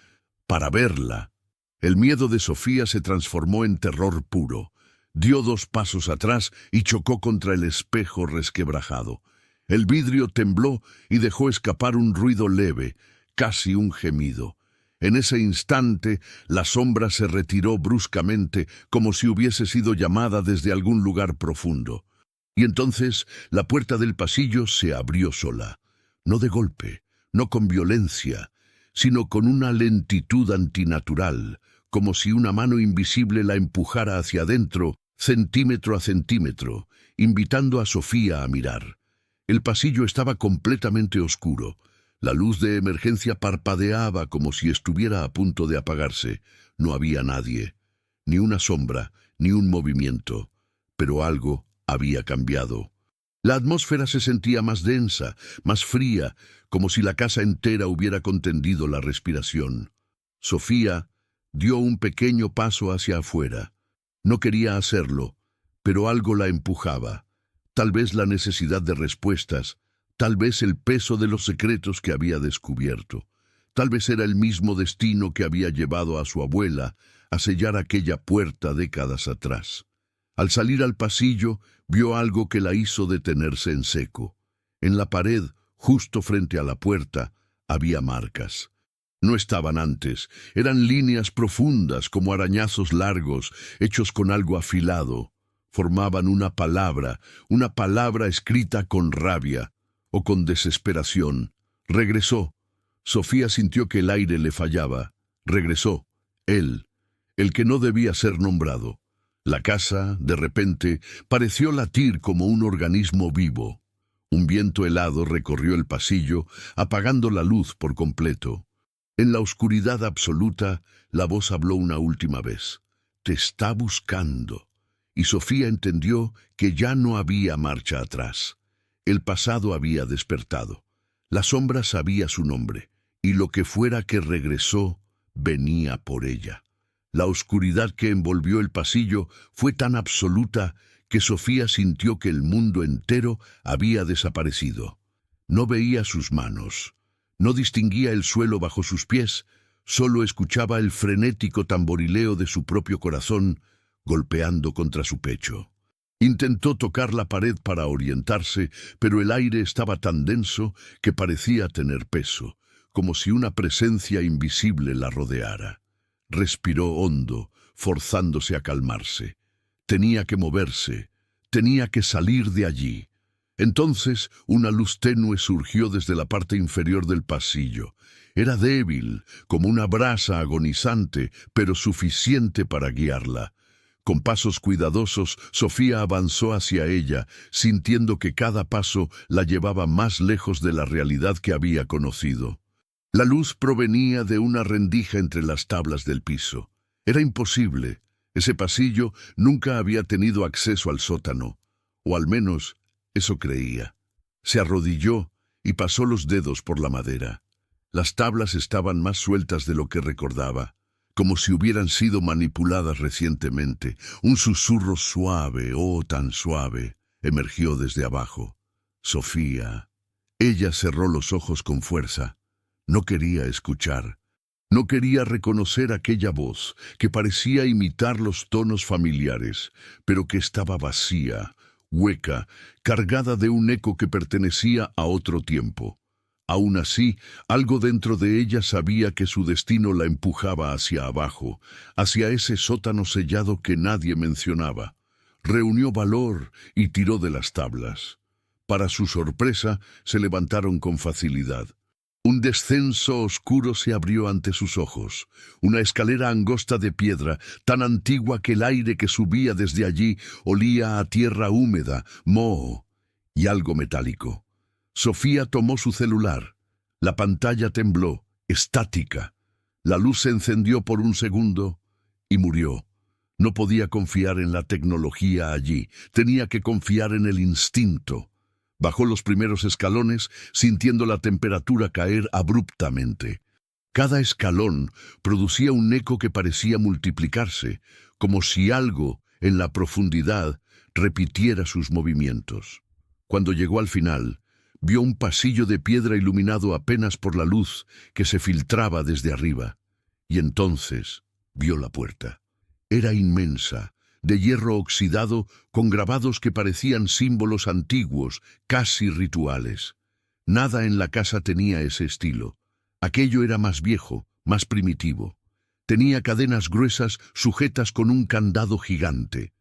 para verla. El miedo de Sofía se transformó en terror puro. Dio 2 pasos atrás y chocó contra el espejo resquebrajado. El vidrio tembló y dejó escapar un ruido leve, casi un gemido. En ese instante, la sombra se retiró bruscamente, como si hubiese sido llamada desde algún lugar profundo. Y entonces la puerta del pasillo se abrió sola, no de golpe, no con violencia, sino con una lentitud antinatural, como si una mano invisible la empujara hacia adentro, centímetro a centímetro, invitando a Sofía a mirar. El pasillo estaba completamente oscuro. La luz de emergencia parpadeaba como si estuviera a punto de apagarse. No había nadie, ni una sombra, ni un movimiento, pero algo había cambiado. La atmósfera se sentía más densa, más fría, como si la casa entera hubiera contendido la respiración. Sofía dio un pequeño paso hacia afuera. No quería hacerlo, pero algo la empujaba. Tal vez la necesidad de respuestas, tal vez el peso de los secretos que había descubierto. Tal vez era el mismo destino que había llevado a su abuela a sellar aquella puerta décadas atrás. Al salir al pasillo, vio algo que la hizo detenerse en seco. En la pared, justo frente a la puerta, había marcas. No estaban antes, eran líneas profundas como arañazos largos, hechos con algo afilado. Formaban una palabra escrita con rabia o con desesperación. Regresó. Sofía sintió que el aire le fallaba. Regresó. Él, el que no debía ser nombrado. La casa, de repente, pareció latir como un organismo vivo. Un viento helado recorrió el pasillo, apagando la luz por completo. En la oscuridad absoluta, la voz habló una última vez. «Te está buscando». Y Sofía entendió que ya no había marcha atrás. El pasado había despertado. La sombra sabía su nombre, y lo que fuera que regresó, venía por ella. La oscuridad que envolvió el pasillo fue tan absoluta que Sofía sintió que el mundo entero había desaparecido. No veía sus manos, no distinguía el suelo bajo sus pies, solo escuchaba el frenético tamborileo de su propio corazón golpeando contra su pecho. Intentó tocar la pared para orientarse, pero el aire estaba tan denso que parecía tener peso, como si una presencia invisible la rodeara. Respiró hondo, forzándose a calmarse. Tenía que moverse, tenía que salir de allí. Entonces una luz tenue surgió desde la parte inferior del pasillo. Era débil, como una brasa agonizante, pero suficiente para guiarla. Con pasos cuidadosos, Sofía avanzó hacia ella, sintiendo que cada paso la llevaba más lejos de la realidad que había conocido. La luz provenía de una rendija entre las tablas del piso. Era imposible. Ese pasillo nunca había tenido acceso al sótano, o al menos eso creía. Se arrodilló y pasó los dedos por la madera. Las tablas estaban más sueltas de lo que recordaba, como si hubieran sido manipuladas recientemente. Un susurro suave, oh tan suave, emergió desde abajo. Sofía. Ella cerró los ojos con fuerza. No quería escuchar. No quería reconocer aquella voz que parecía imitar los tonos familiares, pero que estaba vacía, hueca, cargada de un eco que pertenecía a otro tiempo. Aún así, algo dentro de ella sabía que su destino la empujaba hacia abajo, hacia ese sótano sellado que nadie mencionaba. Reunió valor y tiró de las tablas. Para su sorpresa, se levantaron con facilidad. Un descenso oscuro se abrió ante sus ojos, una escalera angosta de piedra, tan antigua que el aire que subía desde allí olía a tierra húmeda, moho y algo metálico. Sofía tomó su celular. La pantalla tembló, estática. La luz se encendió por un segundo y murió. No podía confiar en la tecnología allí, tenía que confiar en el instinto. Bajó los primeros escalones, sintiendo la temperatura caer abruptamente. Cada escalón producía un eco que parecía multiplicarse, como si algo, en la profundidad, repitiera sus movimientos. Cuando llegó al final, vio un pasillo de piedra iluminado apenas por la luz que se filtraba desde arriba. Y entonces vio la puerta. Era inmensa, de hierro oxidado, con grabados que parecían símbolos antiguos, casi rituales. Nada en la casa tenía ese estilo. Aquello era más viejo, más primitivo. Tenía cadenas gruesas sujetas con un candado gigante,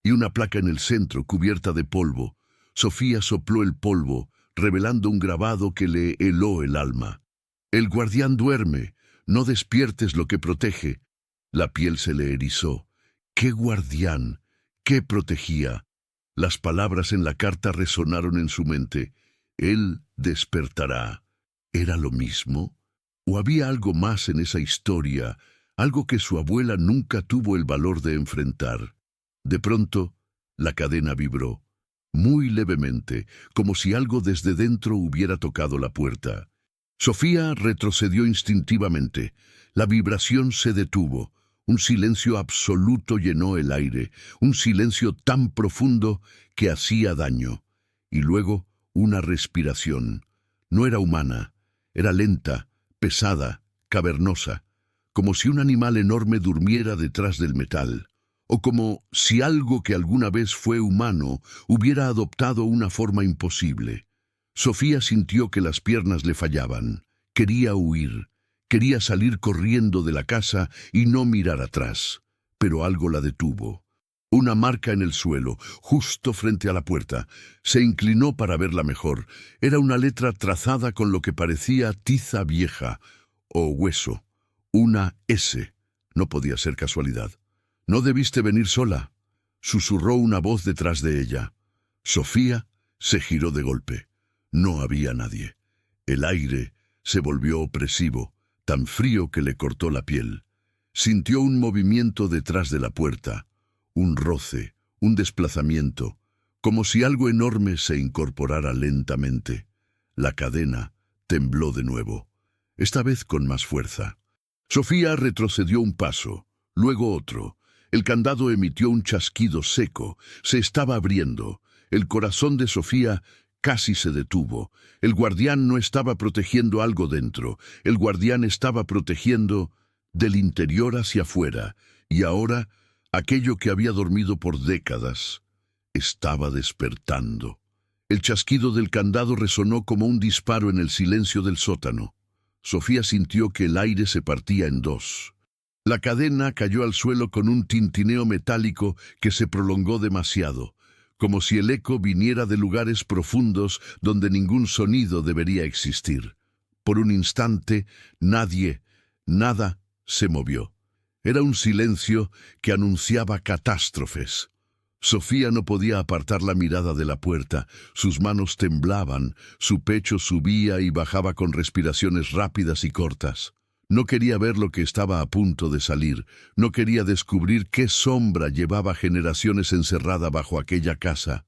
y una placa en el centro cubierta de polvo. Sofía sopló el polvo, revelando un grabado que le heló el alma. El guardián duerme, no despiertes lo que protege. La piel se le erizó. ¡Qué guardián! ¡Qué protegía! Las palabras en la carta resonaron en su mente. Él despertará. ¿Era lo mismo? ¿O había algo más en esa historia, algo que su abuela nunca tuvo el valor de enfrentar? De pronto, la cadena vibró, muy levemente, como si algo desde dentro hubiera tocado la puerta. Sofía retrocedió instintivamente. La vibración se detuvo. Un silencio absoluto llenó el aire, un silencio tan profundo que hacía daño. Y luego una respiración. No era humana, era lenta, pesada, cavernosa, como si un animal enorme durmiera detrás del metal, o como si algo que alguna vez fue humano hubiera adoptado una forma imposible. Sofía sintió que las piernas le fallaban. Quería huir. Quería salir corriendo de la casa y no mirar atrás, pero algo la detuvo. Una marca en el suelo, justo frente a la puerta. Se inclinó para verla mejor. Era una letra trazada con lo que parecía tiza vieja o hueso. Una S. No podía ser casualidad. «No debiste venir sola», susurró una voz detrás de ella. Sofía se giró de golpe. No había nadie. El aire se volvió opresivo, tan frío que le cortó la piel. Sintió un movimiento detrás de la puerta, un roce, un desplazamiento, como si algo enorme se incorporara lentamente. La cadena tembló de nuevo, esta vez con más fuerza. Sofía retrocedió un paso, luego otro. El candado emitió un chasquido seco, se estaba abriendo. El corazón de Sofía casi se detuvo. El guardián no estaba protegiendo algo dentro, el guardián estaba protegiendo del interior hacia afuera, y ahora aquello que había dormido por décadas estaba despertando. El chasquido del candado resonó como un disparo en el silencio del sótano. Sofía sintió que el aire se partía en dos. La cadena cayó al suelo con un tintineo metálico que se prolongó demasiado, como si el eco viniera de lugares profundos donde ningún sonido debería existir. Por un instante, nada se movió. Era un silencio que anunciaba catástrofes. Sofía no podía apartar la mirada de la puerta. Sus manos temblaban, su pecho subía y bajaba con respiraciones rápidas y cortas. No quería ver lo que estaba a punto de salir. No quería descubrir qué sombra llevaba generaciones encerrada bajo aquella casa.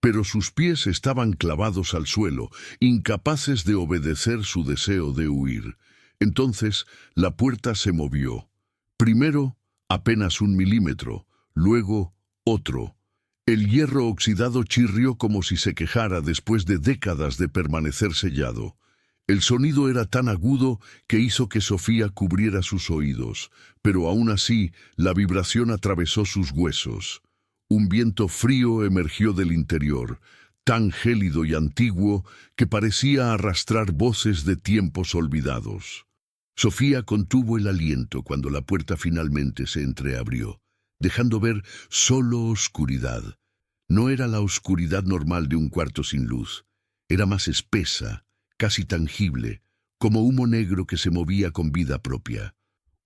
Pero sus pies estaban clavados al suelo, incapaces de obedecer su deseo de huir. Entonces la puerta se movió. Primero apenas 1 milímetro, luego otro. El hierro oxidado chirrió como si se quejara después de décadas de permanecer sellado. El sonido era tan agudo que hizo que Sofía cubriera sus oídos, pero aún así la vibración atravesó sus huesos. Un viento frío emergió del interior, tan gélido y antiguo que parecía arrastrar voces de tiempos olvidados. Sofía contuvo el aliento cuando la puerta finalmente se entreabrió, dejando ver solo oscuridad. No era la oscuridad normal de un cuarto sin luz. Era más espesa, casi tangible, como humo negro que se movía con vida propia.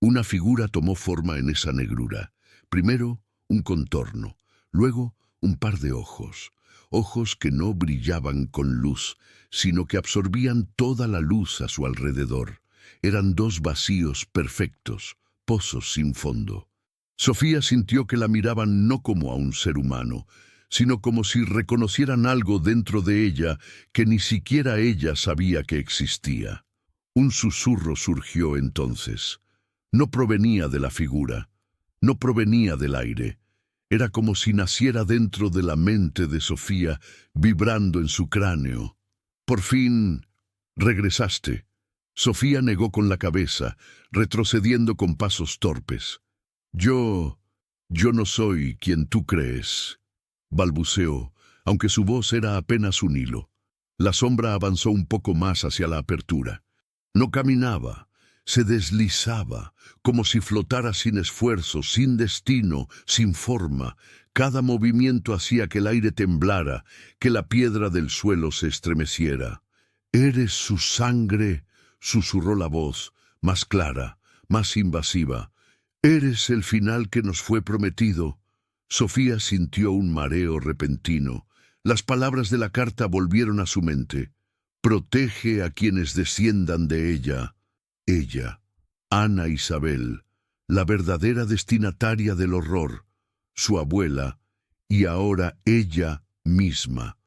Una figura tomó forma en esa negrura. Primero, un contorno, luego un par de ojos. Ojos que no brillaban con luz, sino que absorbían toda la luz a su alrededor. Eran dos vacíos perfectos, pozos sin fondo. Sofía sintió que la miraban no como a un ser humano, sino como si reconocieran algo dentro de ella que ni siquiera ella sabía que existía. Un susurro surgió entonces. No provenía de la figura, no provenía del aire. Era como si naciera dentro de la mente de Sofía, vibrando en su cráneo. Por fin, regresaste. Sofía negó con la cabeza, retrocediendo con pasos torpes. Yo no soy quien tú crees, balbuceó, aunque su voz era apenas un hilo. La sombra avanzó un poco más hacia la apertura. No caminaba, se deslizaba, como si flotara sin esfuerzo, sin destino, sin forma. Cada movimiento hacía que el aire temblara, que la piedra del suelo se estremeciera. «Eres su sangre», susurró la voz, más clara, más invasiva. «Eres el final que nos fue prometido». Sofía sintió un mareo repentino. Las palabras de la carta volvieron a su mente. «Protege a quienes desciendan de ella». Ella, Ana Isabel, la verdadera destinataria del horror, su abuela, y ahora ella misma.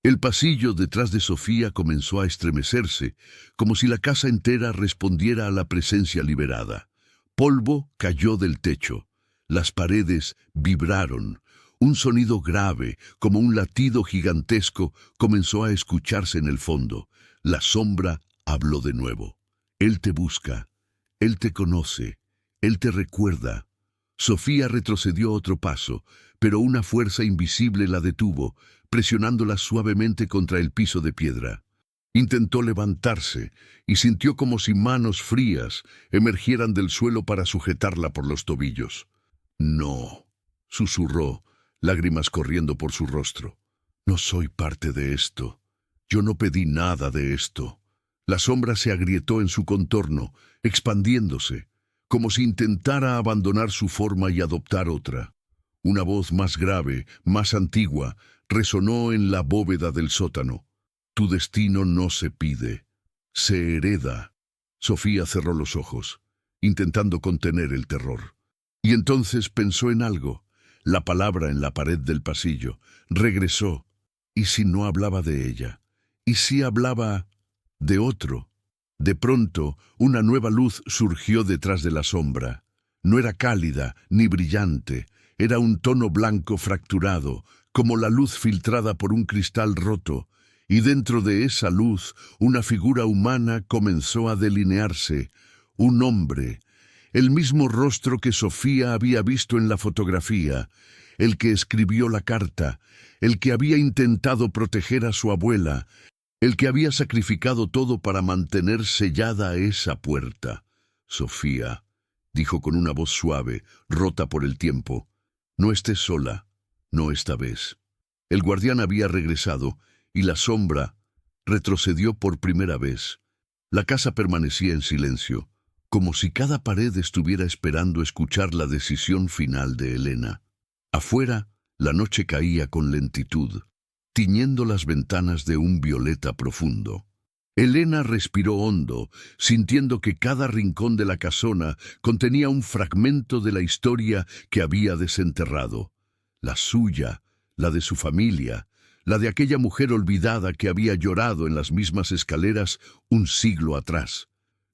El pasillo detrás de Sofía comenzó a estremecerse, como si la casa entera respondiera a la presencia liberada. Polvo cayó del techo. Las paredes vibraron. Un sonido grave, como un latido gigantesco, comenzó a escucharse en el fondo. La sombra habló de nuevo. Él te busca, él te conoce, él te recuerda. Sofía retrocedió otro paso, pero una fuerza invisible la detuvo, presionándola suavemente contra el piso de piedra. Intentó levantarse y sintió como si manos frías emergieran del suelo para sujetarla por los tobillos. «No», susurró, lágrimas corriendo por su rostro. «No soy parte de esto. Yo no pedí nada de esto». La sombra se agrietó en su contorno, expandiéndose, como si intentara abandonar su forma y adoptar otra. Una voz más grave, más antigua, resonó en la bóveda del sótano. «Tu destino no se pide, se hereda». Sofía cerró los ojos, intentando contener el terror. Y entonces pensó en algo. La palabra en la pared del pasillo. Regresó. ¿Y si no hablaba de ella? ¿Y si hablaba de otro? De pronto, una nueva luz surgió detrás de la sombra. No era cálida ni brillante, era un tono blanco fracturado, como la luz filtrada por un cristal roto, y dentro de esa luz una figura humana comenzó a delinearse, un hombre, el mismo rostro que Sofía había visto en la fotografía, el que escribió la carta, el que había intentado proteger a su abuela, el que había sacrificado todo para mantener sellada esa puerta. «Sofía», dijo con una voz suave, rota por el tiempo, «no estés sola, no esta vez». El guardián había regresado y la sombra retrocedió por primera vez. La casa permanecía en silencio, como si cada pared estuviera esperando escuchar la decisión final de Elena. Afuera, la noche caía con lentitud, tiñendo las ventanas de un violeta profundo. Elena respiró hondo, sintiendo que cada rincón de la casona contenía un fragmento de la historia que había desenterrado. La suya, la de su familia, la de aquella mujer olvidada que había llorado en las mismas escaleras un siglo atrás.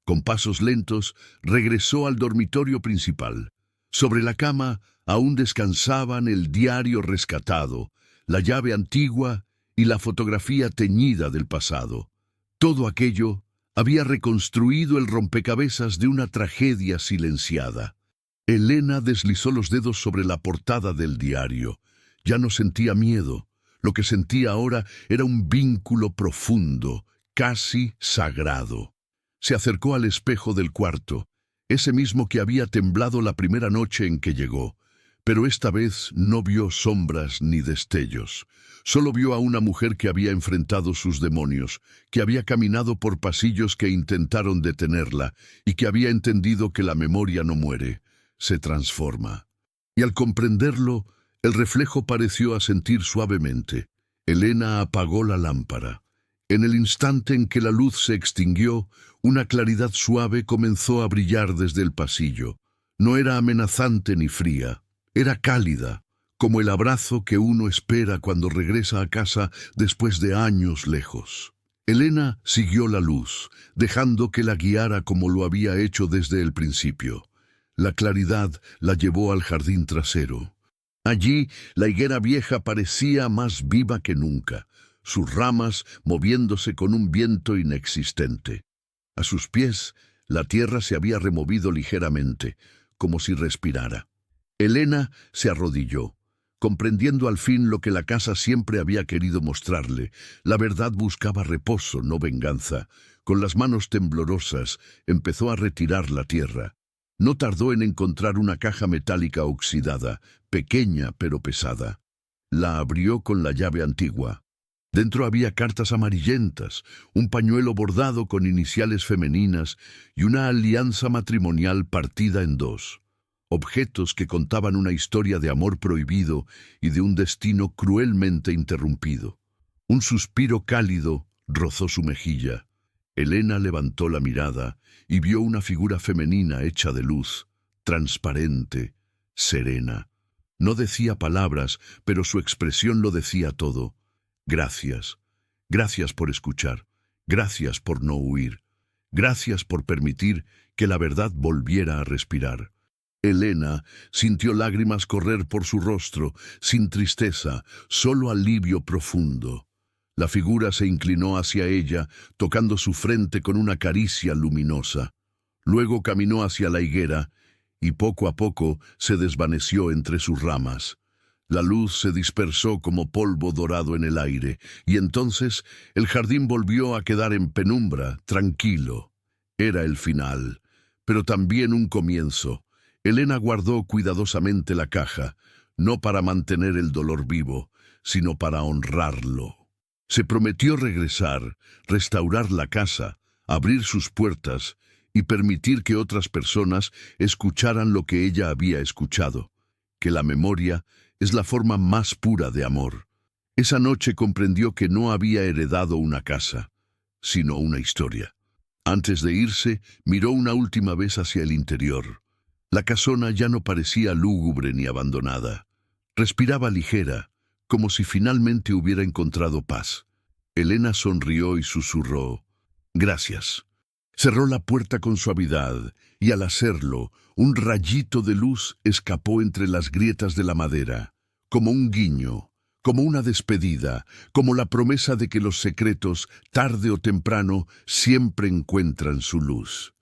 Con pasos lentos, regresó al dormitorio principal. Sobre la cama aún descansaban el diario rescatado, la llave antigua y la fotografía teñida del pasado. Todo aquello había reconstruido el rompecabezas de una tragedia silenciada. Elena deslizó los dedos sobre la portada del diario. Ya no sentía miedo. Lo que sentía ahora era un vínculo profundo, casi sagrado. Se acercó al espejo del cuarto, ese mismo que había temblado la primera noche en que llegó. Pero esta vez no vio sombras ni destellos. Solo vio a una mujer que había enfrentado sus demonios, que había caminado por pasillos que intentaron detenerla y que había entendido que la memoria no muere, se transforma. Y al comprenderlo, el reflejo pareció asentir suavemente. Elena apagó la lámpara. En el instante en que la luz se extinguió, una claridad suave comenzó a brillar desde el pasillo. No era amenazante ni fría, era cálida, como el abrazo que uno espera cuando regresa a casa después de años lejos. Elena siguió la luz, dejando que la guiara como lo había hecho desde el principio. La claridad la llevó al jardín trasero. Allí, la higuera vieja parecía más viva que nunca, sus ramas moviéndose con un viento inexistente. A sus pies, la tierra se había removido ligeramente, como si respirara. Elena se arrodilló, comprendiendo al fin lo que la casa siempre había querido mostrarle. La verdad buscaba reposo, no venganza. Con las manos temblorosas, empezó a retirar la tierra. No tardó en encontrar una caja metálica oxidada, pequeña pero pesada. La abrió con la llave antigua. Dentro había cartas amarillentas, un pañuelo bordado con iniciales femeninas y una alianza matrimonial partida en dos. Objetos que contaban una historia de amor prohibido y de un destino cruelmente interrumpido. Un suspiro cálido rozó su mejilla. Elena levantó la mirada y vio una figura femenina hecha de luz, transparente, serena. No decía palabras, pero su expresión lo decía todo. Gracias. Gracias por escuchar. Gracias por no huir. Gracias por permitir que la verdad volviera a respirar. Elena sintió lágrimas correr por su rostro, sin tristeza, solo alivio profundo. La figura se inclinó hacia ella, tocando su frente con una caricia luminosa. Luego caminó hacia la higuera y poco a poco se desvaneció entre sus ramas. La luz se dispersó como polvo dorado en el aire, y entonces el jardín volvió a quedar en penumbra, tranquilo. Era el final, pero también un comienzo. Elena guardó cuidadosamente la caja, no para mantener el dolor vivo, sino para honrarlo. Se prometió regresar, restaurar la casa, abrir sus puertas y permitir que otras personas escucharan lo que ella había escuchado, que la memoria es la forma más pura de amor. Esa noche comprendió que no había heredado una casa, sino una historia. Antes de irse, miró una última vez hacia el interior. La casona ya no parecía lúgubre ni abandonada. Respiraba ligera, como si finalmente hubiera encontrado paz. Elena sonrió y susurró, «Gracias». Cerró la puerta con suavidad, y al hacerlo, un rayito de luz escapó entre las grietas de la madera, como un guiño, como una despedida, como la promesa de que los secretos, tarde o temprano, siempre encuentran su luz.